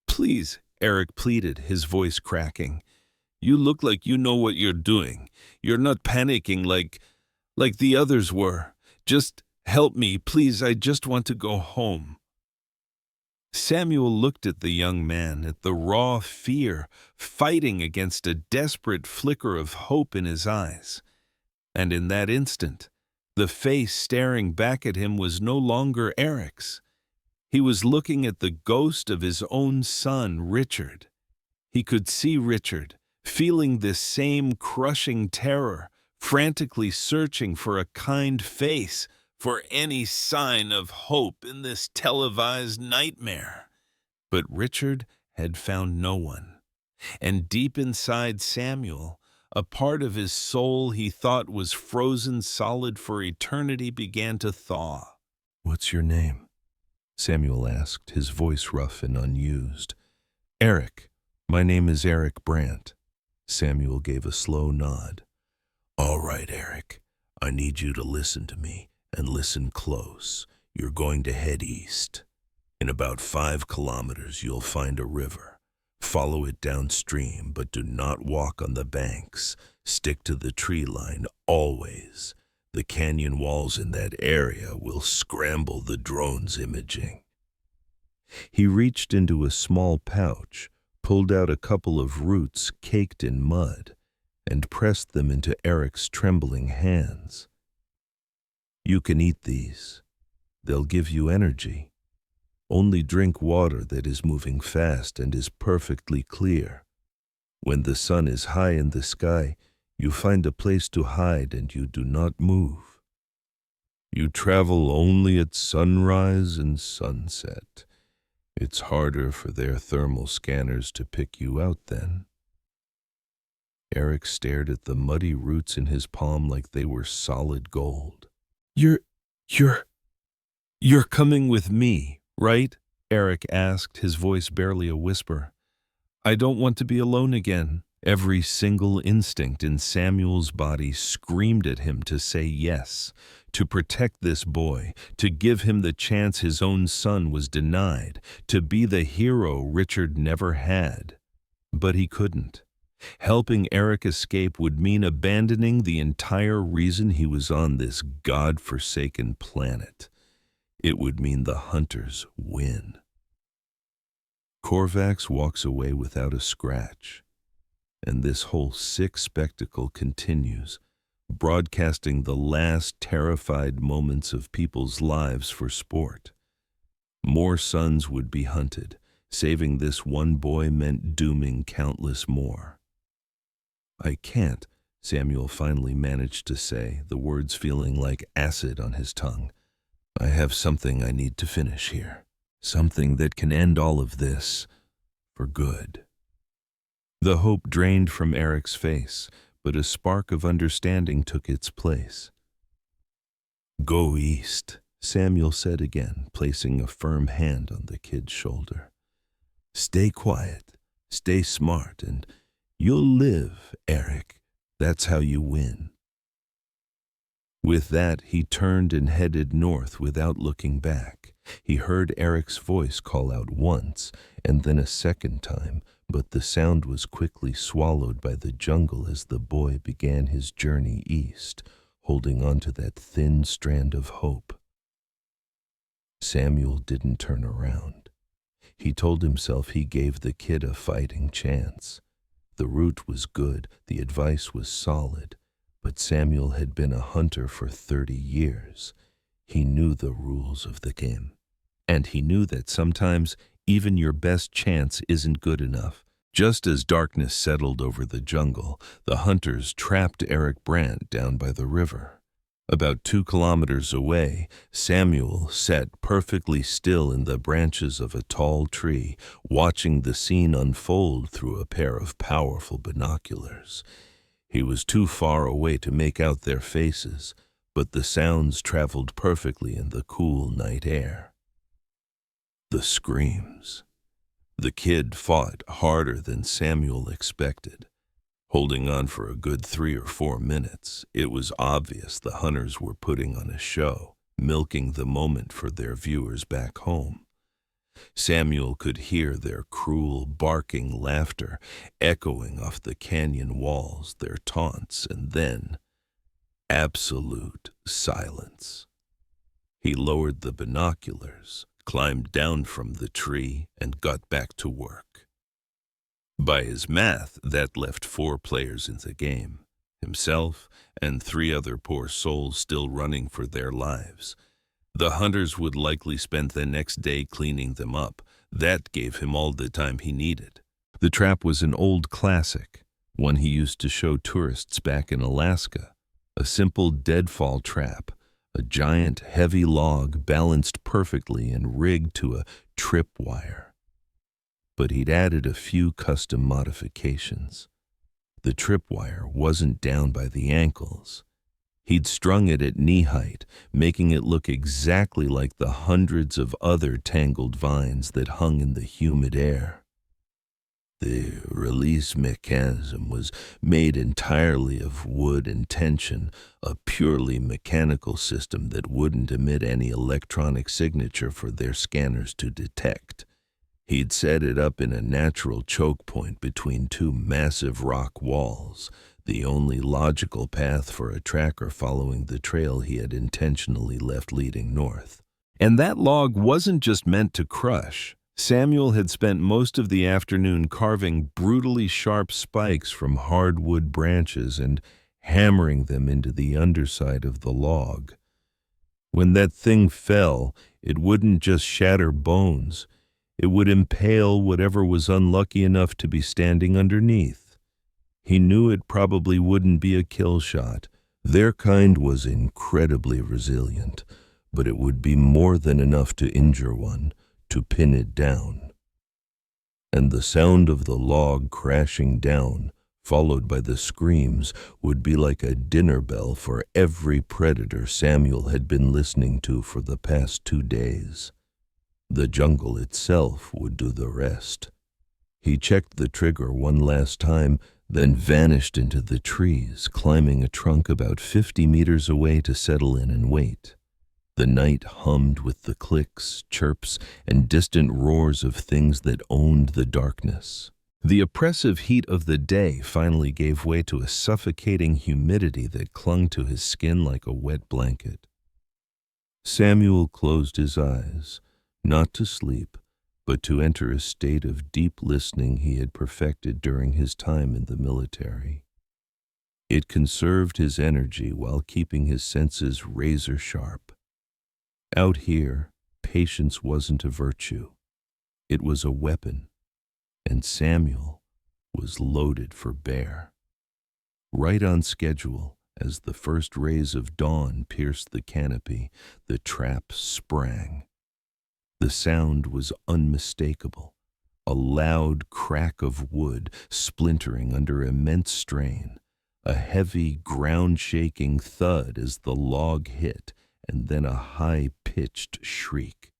"Please," Eric pleaded, his voice cracking. "You look like you know what you're doing. You're not panicking like the others were. Just help me, please. I just want to go home." Samuel looked at the young man, at the raw fear fighting against a desperate flicker of hope in his eyes. And in that instant, the face staring back at him was no longer Eric's. He was looking at the ghost of his own son, Richard. He could see Richard, feeling this same crushing terror, frantically searching for a kind face, for any sign of hope in this televised nightmare. But Richard had found no one. And deep inside Samuel, a part of his soul he thought was frozen solid for eternity began to thaw. "What's your name?" Samuel asked, his voice rough and unused. "Eric. My name is Eric Brandt." Samuel gave a slow nod. "All right, Eric. I need you to listen to me. And listen close. You're going to head east. In about 5 kilometers, you'll find a river. Follow it downstream, but do not walk on the banks. Stick to the tree line, always. The canyon walls in that area will scramble the drone's imaging." He reached into a small pouch, pulled out a couple of roots caked in mud, and pressed them into Eric's trembling hands. "You can eat these. They'll give you energy. Only drink water that is moving fast and is perfectly clear. When the sun is high in the sky, you find a place to hide and you do not move. You travel only at sunrise and sunset. It's harder for their thermal scanners to pick you out then." Eric stared at the muddy roots in his palm like they were solid gold. You're coming with me, right?" Eric asked, his voice barely a whisper. "I don't want to be alone again." Every single instinct in Samuel's body screamed at him to say yes, to protect this boy, to give him the chance his own son was denied, to be the hero Richard never had. But he couldn't. Helping Eric escape would mean abandoning the entire reason he was on this God-forsaken planet. It would mean the hunters win. Korvax walks away without a scratch. And this whole sick spectacle continues, broadcasting the last terrified moments of people's lives for sport. More sons would be hunted. Saving this one boy meant dooming countless more. "I can't," Samuel finally managed to say, the words feeling like acid on his tongue. "I have something I need to finish here. Something that can end all of this for good." The hope drained from Eric's face, but a spark of understanding took its place. "Go east," Samuel said again, placing a firm hand on the kid's shoulder. "Stay quiet, stay smart, and you'll live, Eric. That's how you win." With that, he turned and headed north without looking back. He heard Eric's voice call out once, and then a second time, but the sound was quickly swallowed by the jungle as the boy began his journey east, holding on to that thin strand of hope. Samuel didn't turn around. He told himself he gave the kid a fighting chance. The route was good, the advice was solid, but Samuel had been a hunter for 30 years. He knew the rules of the game. And he knew that sometimes even your best chance isn't good enough. Just as darkness settled over the jungle, the hunters trapped Eric Brandt down by the river. About 2 kilometers away, Samuel sat perfectly still in the branches of a tall tree, watching the scene unfold through a pair of powerful binoculars. He was too far away to make out their faces, but the sounds traveled perfectly in the cool night air. The screams. The kid fought harder than Samuel expected. Holding on for a good 3 or 4 minutes, it was obvious the hunters were putting on a show, milking the moment for their viewers back home. Samuel could hear their cruel, barking laughter echoing off the canyon walls, their taunts, and then absolute silence. He lowered the binoculars, climbed down from the tree, and got back to work. By his math, that left 4 players in the game, himself and 3 other poor souls still running for their lives. The hunters would likely spend the next day cleaning them up. That gave him all the time he needed. The trap was an old classic, one he used to show tourists back in Alaska. A simple deadfall trap, a giant heavy log balanced perfectly and rigged to a tripwire. But he'd added a few custom modifications. The tripwire wasn't down by the ankles. He'd strung it at knee height, making it look exactly like the hundreds of other tangled vines that hung in the humid air. The release mechanism was made entirely of wood and tension, a purely mechanical system that wouldn't emit any electronic signature for their scanners to detect. He'd set it up in a natural choke point between 2 massive rock walls, the only logical path for a tracker following the trail he had intentionally left leading north. And that log wasn't just meant to crush. Samuel had spent most of the afternoon carving brutally sharp spikes from hardwood branches and hammering them into the underside of the log. When that thing fell, it wouldn't just shatter bones. It would impale whatever was unlucky enough to be standing underneath. He knew it probably wouldn't be a kill shot. Their kind was incredibly resilient, but it would be more than enough to injure one, to pin it down. And the sound of the log crashing down, followed by the screams, would be like a dinner bell for every predator Samuel had been listening to for the past 2 days. The jungle itself would do the rest. He checked the trigger one last time, then vanished into the trees, climbing a trunk about 50 meters away to settle in and wait. The night hummed with the clicks, chirps, and distant roars of things that owned the darkness. The oppressive heat of the day finally gave way to a suffocating humidity that clung to his skin like a wet blanket. Samuel closed his eyes, not to sleep, but to enter a state of deep listening he had perfected during his time in the military. It conserved his energy while keeping his senses razor sharp. Out here, patience wasn't a virtue. It was a weapon, and Samuel was loaded for bear. Right on schedule, as the first rays of dawn pierced the canopy, the trap sprang. The sound was unmistakable, a loud crack of wood splintering under immense strain, a heavy, ground-shaking thud as the log hit, and then a high-pitched shriek.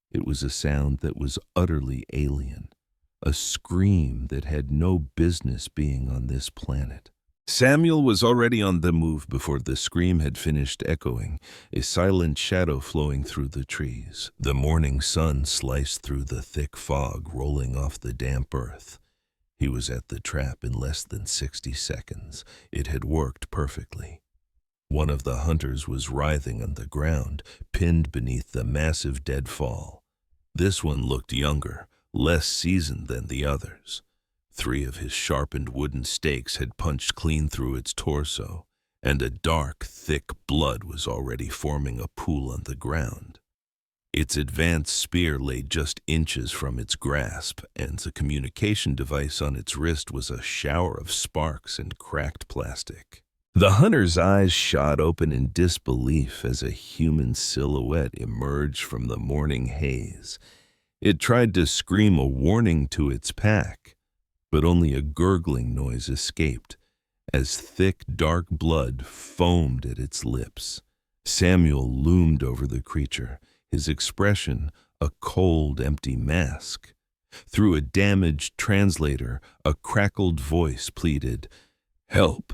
It was a sound that was utterly alien, a scream that had no business being on this planet. Samuel was already on the move before the scream had finished echoing, a silent shadow flowing through the trees. The morning sun sliced through the thick fog rolling off the damp earth. He was at the trap in less than 60 seconds. It had worked perfectly. One of the hunters was writhing on the ground, pinned beneath the massive deadfall. This one looked younger, less seasoned than the others. 3 of his sharpened wooden stakes had punched clean through its torso, and a dark, thick blood was already forming a pool on the ground. Its advanced spear lay just inches from its grasp, and the communication device on its wrist was a shower of sparks and cracked plastic. The hunter's eyes shot open in disbelief as a human silhouette emerged from the morning haze. It tried to scream a warning to its pack, but only a gurgling noise escaped, as thick, dark blood foamed at its lips. Samuel loomed over the creature, his expression a cold, empty mask. Through a damaged translator, a crackled voice pleaded, "Help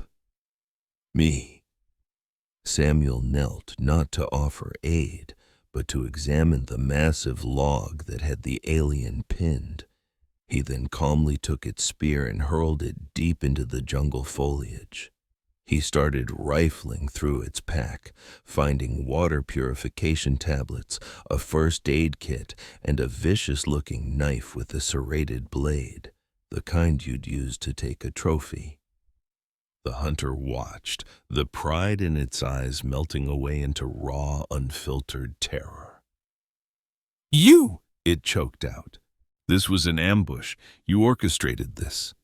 me." Samuel knelt, not to offer aid, but to examine the massive log that had the alien pinned. He then calmly took its spear and hurled it deep into the jungle foliage. He started rifling through its pack, finding water purification tablets, a first aid kit, and a vicious-looking knife with a serrated blade, the kind you'd use to take a trophy. The hunter watched, the pride in its eyes melting away into raw, unfiltered terror. "You!" it choked out. "This was an ambush. You orchestrated this."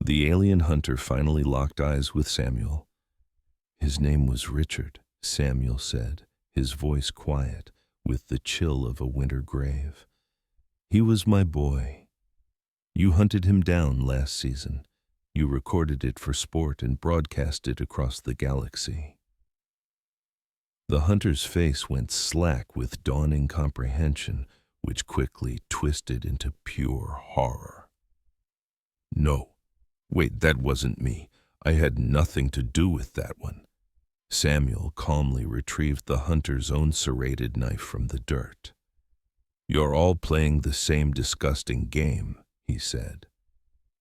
The alien hunter finally locked eyes with Samuel. "His name was Richard," Samuel said, his voice quiet, with the chill of a winter grave. "He was my boy. You hunted him down last season. You recorded it for sport and broadcast it across the galaxy." The hunter's face went slack with dawning comprehension, which quickly twisted into pure horror. "No. Wait, that wasn't me. I had nothing to do with that one." Samuel calmly retrieved the hunter's own serrated knife from the dirt. "You're all playing the same disgusting game," he said.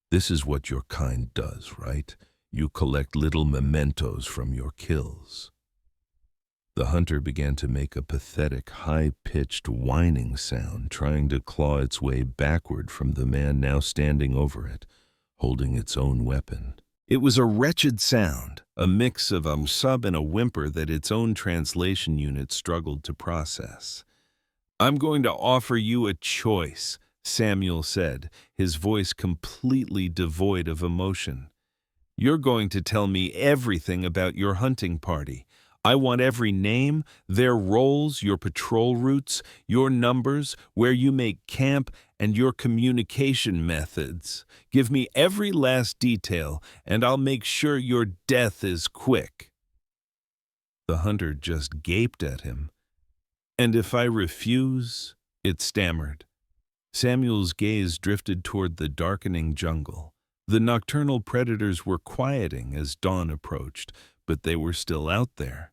"This is what your kind does, right? You collect little mementos from your kills." The hunter began to make a pathetic, high-pitched whining sound, trying to claw its way backward from the man now standing over it, holding its own weapon. It was a wretched sound, a mix of a sub and a whimper that its own translation unit struggled to process. "I'm going to offer you a choice," Samuel said, his voice completely devoid of emotion. "You're going to tell me everything about your hunting party. I want every name, their roles, your patrol routes, your numbers, where you make camp, and your communication methods. Give me every last detail, and I'll make sure your death is quick." The hunter just gaped at him. "And if I refuse?" it stammered. Samuel's gaze drifted toward the darkening jungle. The nocturnal predators were quieting as dawn approached, but they were still out there.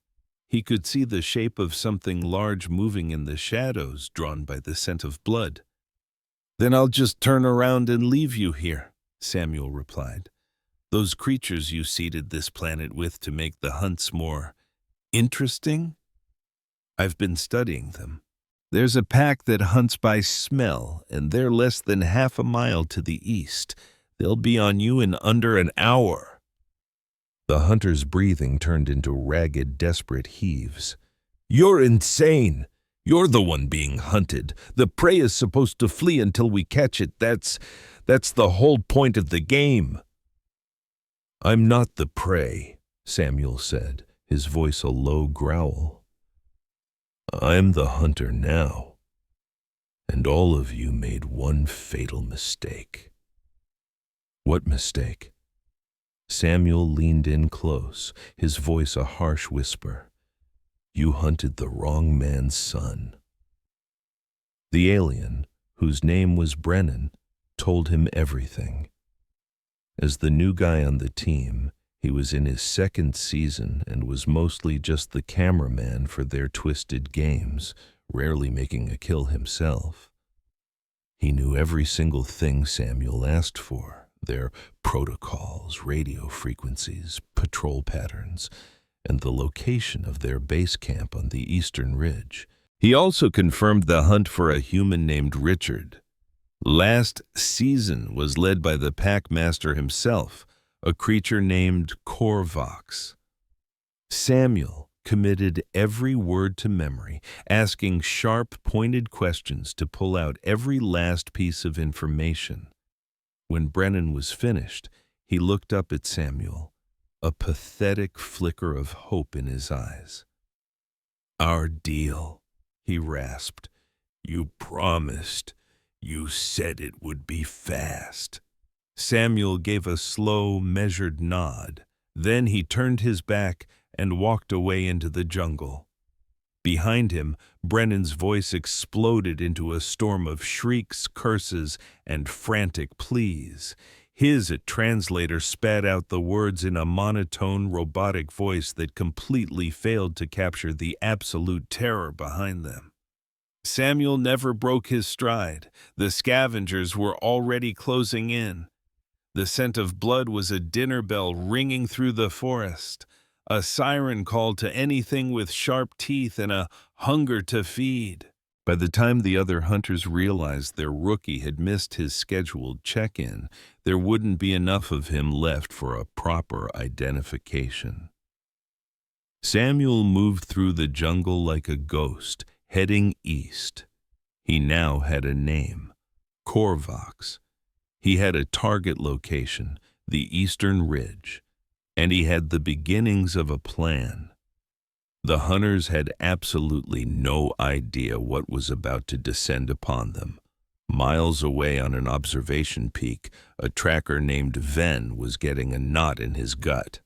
He could see the shape of something large moving in the shadows, drawn by the scent of blood. "Then I'll just turn around and leave you here," Samuel replied. "Those creatures you seeded this planet with to make the hunts more interesting? I've been studying them. There's a pack that hunts by smell, and they're less than half a mile to the east. They'll be on you in under an hour." The hunter's breathing turned into ragged, desperate heaves. "You're insane! You're the one being hunted. The prey is supposed to flee until we catch it. That's the whole point of the game." "I'm not the prey," Samuel said, his voice a low growl. "I'm the hunter now, and all of you made one fatal mistake." "What mistake?" Samuel leaned in close, his voice a harsh whisper. "You hunted the wrong man's son." The alien, whose name was Brennan, told him everything. As the new guy on the team, he was in his second season and was mostly just the cameraman for their twisted games, rarely making a kill himself. He knew every single thing Samuel asked for, their protocols, radio frequencies, patrol patterns, and the location of their base camp on the eastern ridge. He also confirmed the hunt for a human named Richard. Last season was led by the packmaster himself, a creature named Korvox. Samuel committed every word to memory, asking sharp, pointed questions to pull out every last piece of information. When Brennan was finished, he looked up at Samuel, a pathetic flicker of hope in his eyes. "Our deal," he rasped. "You promised. You said it would be fast." Samuel gave a slow, measured nod. Then he turned his back and walked away into the jungle. Behind him, Brennan's voice exploded into a storm of shrieks, curses, and frantic pleas. His translator spat out the words in a monotone, robotic voice that completely failed to capture the absolute terror behind them. Samuel never broke his stride. The scavengers were already closing in. The scent of blood was a dinner bell ringing through the forest, a siren call to anything with sharp teeth and a hunger to feed. By the time the other hunters realized their rookie had missed his scheduled check-in, there wouldn't be enough of him left for a proper identification. Samuel moved through the jungle like a ghost, heading east. He now had a name, Korvox. He had a target location, the Eastern Ridge, and he had the beginnings of a plan. The hunters had absolutely no idea what was about to descend upon them. Miles away on an observation peak, a tracker named Ven was getting a knot in his gut.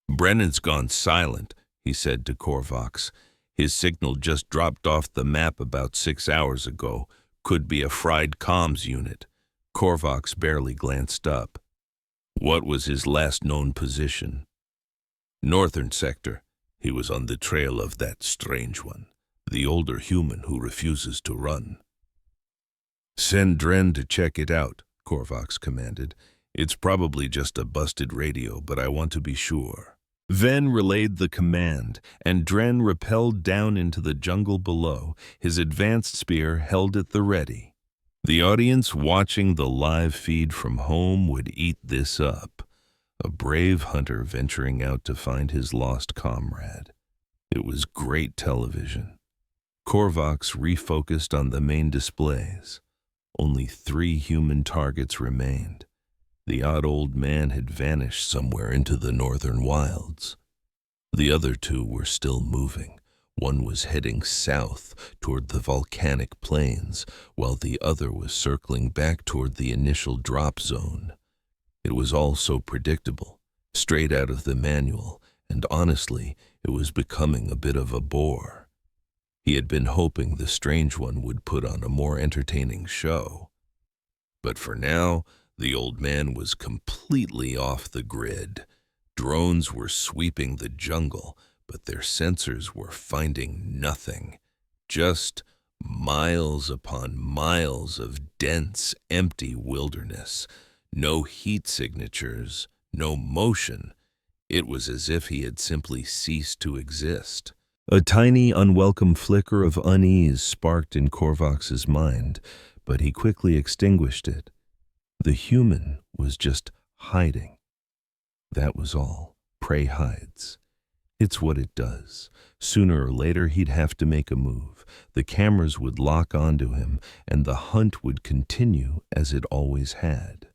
"Brennan's gone silent," he said to Korvox. "His signal just dropped off the map about 6 hours ago. Could be a fried comms unit." Korvox barely glanced up. "What was his last known position?" "Northern sector. He was on the trail of that strange one, the older human who refuses to run." "Send Dren to check it out," Korvox commanded. "It's probably just a busted radio, but I want to be sure." Ven relayed the command, and Dren rappelled down into the jungle below, his advanced spear held at the ready. The audience watching the live feed from home would eat this up. A brave hunter venturing out to find his lost comrade. It was great television. Korvox refocused on the main displays. Only 3 human targets remained. The odd old man had vanished somewhere into the northern wilds. The other 2 were still moving. One was heading south toward the volcanic plains, while the other was circling back toward the initial drop zone. It was all so predictable, straight out of the manual, and honestly, it was becoming a bit of a bore. He had been hoping the strange one would put on a more entertaining show. But for now, the old man was completely off the grid. Drones were sweeping the jungle, but their sensors were finding nothing. Just miles upon miles of dense, empty wilderness. No heat signatures, no motion. It was as if he had simply ceased to exist. A tiny, unwelcome flicker of unease sparked in Korvax's mind, but he quickly extinguished it. The human was just hiding. That was all. Prey hides. It's what it does. Sooner or later, he'd have to make a move. The cameras would lock onto him, and the hunt would continue as it always had.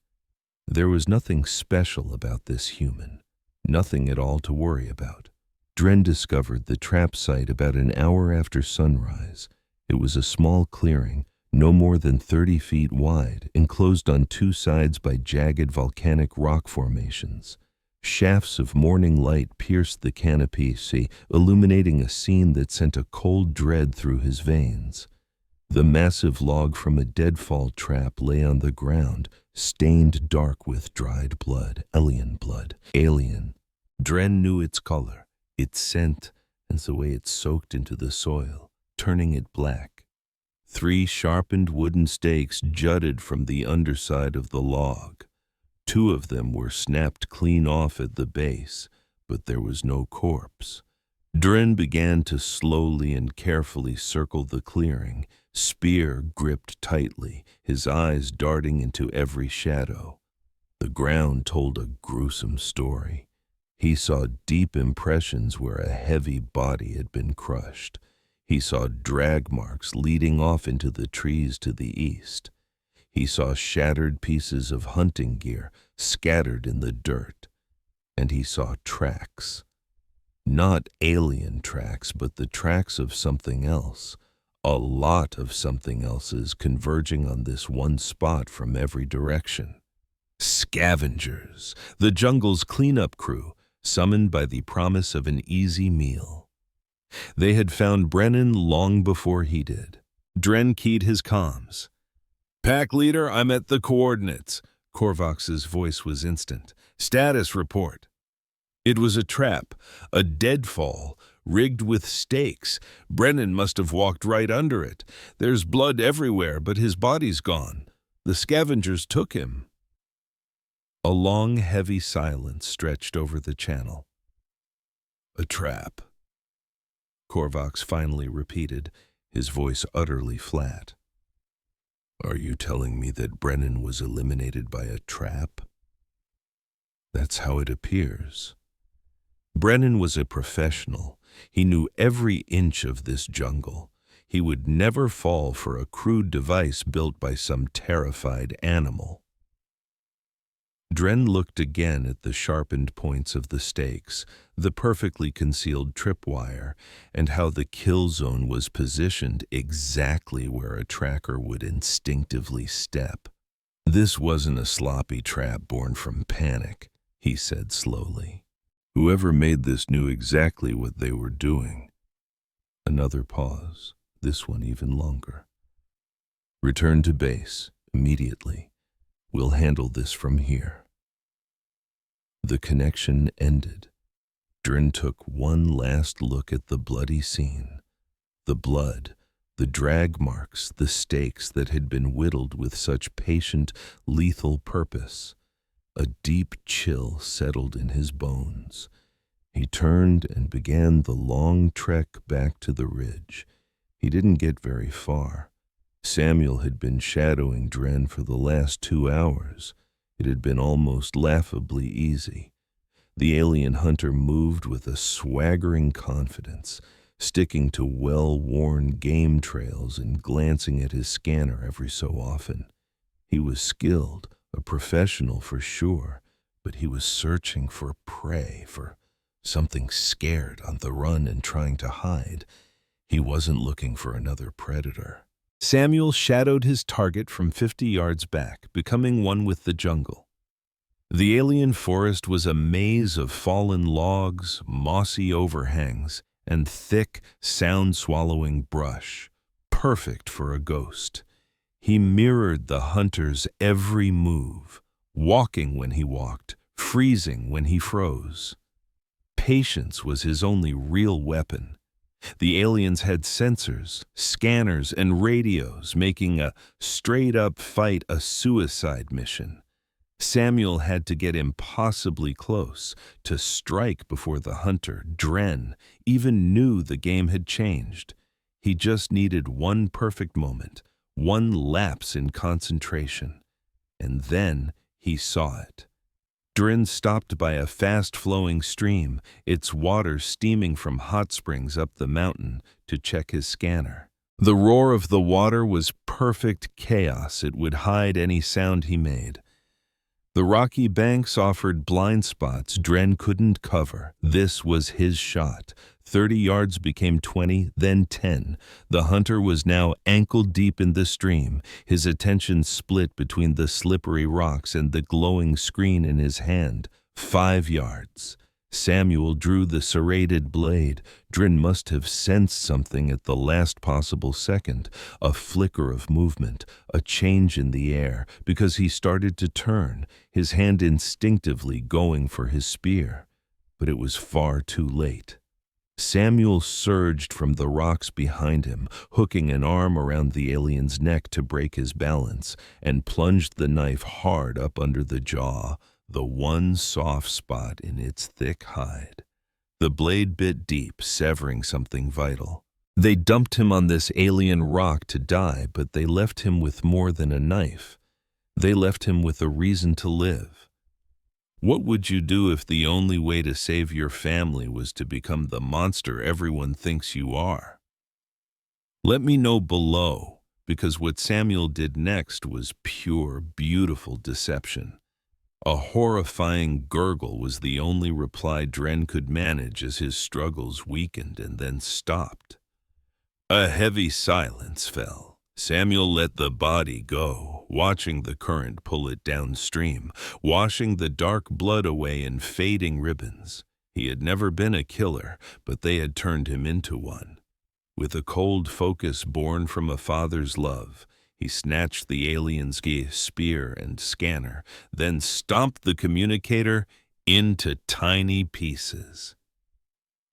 There was nothing special about this human, nothing at all to worry about. Dren discovered the trap site about an hour after sunrise. It was a small clearing, no more than 30 feet wide, enclosed on two sides by jagged volcanic rock formations. Shafts of morning light pierced the canopy, illuminating a scene that sent a cold dread through his veins. The massive log from a deadfall trap lay on the ground, stained dark with dried blood, alien blood, alien. Dren knew its color, its scent, and the way it soaked into the soil, turning it black. 3 sharpened wooden stakes jutted from the underside of the log. 2 of them were snapped clean off at the base, but there was no corpse. Dren began to slowly and carefully circle the clearing, spear gripped tightly, his eyes darting into every shadow. The ground told a gruesome story. He saw deep impressions where a heavy body had been crushed. He saw drag marks leading off into the trees to the east. He saw shattered pieces of hunting gear scattered in the dirt. And he saw tracks. Not alien tracks, but the tracks of something else. A lot of something else's converging on this one spot from every direction. Scavengers, the jungle's cleanup crew, summoned by the promise of an easy meal. They had found Brennan long before he did. Dren keyed his comms. "Pack leader, I'm at the coordinates." Korvax's voice was instant. "Status report." It was a trap, a deadfall, rigged with stakes. Brennan must have walked right under it. There's blood everywhere, but his body's gone. The scavengers took him. A long, heavy silence stretched over the channel. "A trap," Korvax finally repeated, his voice utterly flat. "Are you telling me that Brennan was eliminated by a trap?" "That's how it appears." Brennan was a professional. He knew every inch of this jungle. He would never fall for a crude device built by some terrified animal. Dren looked again at the sharpened points of the stakes, the perfectly concealed tripwire, and how the kill zone was positioned exactly where a tracker would instinctively step. "This wasn't a sloppy trap born from panic," he said slowly. "Whoever made this knew exactly what they were doing." Another pause, this one even longer. "Return to base, immediately. We'll handle this from here." The connection ended. Dren took one last look at the bloody scene. The blood, the drag marks, the stakes that had been whittled with such patient, lethal purpose. A deep chill settled in his bones. He turned and began the long trek back to the ridge. He didn't get very far. Samuel had been shadowing Dren for the last 2 hours. It had been almost laughably easy. The alien hunter moved with a swaggering confidence, sticking to well-worn game trails and glancing at his scanner every so often. He was skilled, a professional for sure, but he was searching for prey, for something scared on the run and trying to hide. He wasn't looking for another predator. Samuel shadowed his target from 50 yards back, becoming one with the jungle. The alien forest was a maze of fallen logs, mossy overhangs, and thick, sound-swallowing brush, perfect for a ghost. He mirrored the hunter's every move, walking when he walked, freezing when he froze. Patience was his only real weapon. The aliens had sensors, scanners, and radios, making a straight-up fight a suicide mission. Samuel had to get impossibly close to strike before the hunter, Dren, even knew the game had changed. He just needed one perfect moment, one lapse in concentration. And then he saw it. Dren stopped by a fast-flowing stream, its water steaming from hot springs up the mountain, to check his scanner. The roar of the water was perfect chaos. It would hide any sound he made. The rocky banks offered blind spots Dren couldn't cover. This was his shot. 30 yards became 20, then 10. The hunter was now ankle-deep in the stream, his attention split between the slippery rocks and the glowing screen in his hand. 5 yards. Samuel drew the serrated blade. Dren must have sensed something at the last possible second, a flicker of movement, a change in the air, because he started to turn, his hand instinctively going for his spear. But it was far too late. Samuel surged from the rocks behind him, hooking an arm around the alien's neck to break his balance, and plunged the knife hard up under the jaw, the one soft spot in its thick hide. The blade bit deep, severing something vital. They dumped him on this alien rock to die, but they left him with more than a knife. They left him with a reason to live. What would you do if the only way to save your family was to become the monster everyone thinks you are? Let me know below, because what Samuel did next was pure, beautiful deception. A horrifying gurgle was the only reply Dren could manage as his struggles weakened and then stopped. A heavy silence fell. Samuel let the body go, watching the current pull it downstream, washing the dark blood away in fading ribbons. He had never been a killer, but they had turned him into one. With a cold focus born from a father's love, he snatched the alien's spear and scanner, then stomped the communicator into tiny pieces.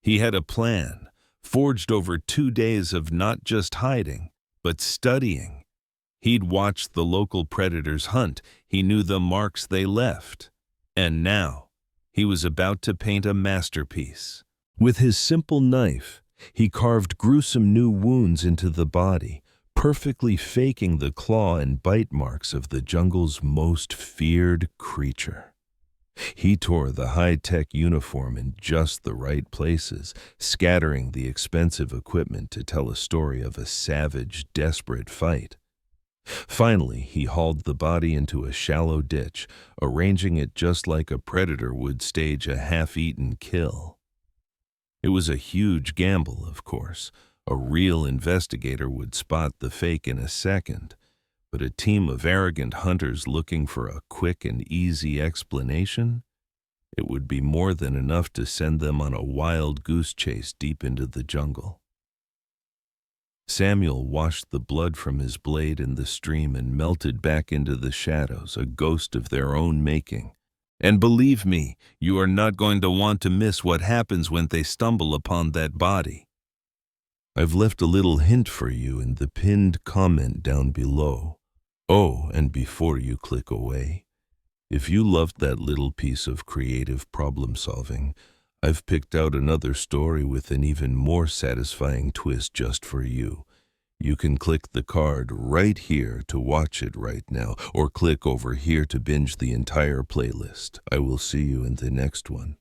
He had a plan, forged over 2 days of not just hiding, but studying. He'd watched the local predators hunt. He knew the marks they left. And now, he was about to paint a masterpiece. With his simple knife, he carved gruesome new wounds into the body, perfectly faking the claw and bite marks of the jungle's most feared creature. He tore the high-tech uniform in just the right places, scattering the expensive equipment to tell a story of a savage, desperate fight. Finally, he hauled the body into a shallow ditch, arranging it just like a predator would stage a half-eaten kill. It was a huge gamble, of course. A real investigator would spot the fake in a second, but a team of arrogant hunters looking for a quick and easy explanation? It would be more than enough to send them on a wild goose chase deep into the jungle. Samuel washed the blood from his blade in the stream and melted back into the shadows, a ghost of their own making. And believe me, you are not going to want to miss what happens when they stumble upon that body. I've left a little hint for you in the pinned comment down below. Oh, and before you click away, if you loved that little piece of creative problem solving, I've picked out another story with an even more satisfying twist just for you. You can click the card right here to watch it right now, or click over here to binge the entire playlist. I will see you in the next one.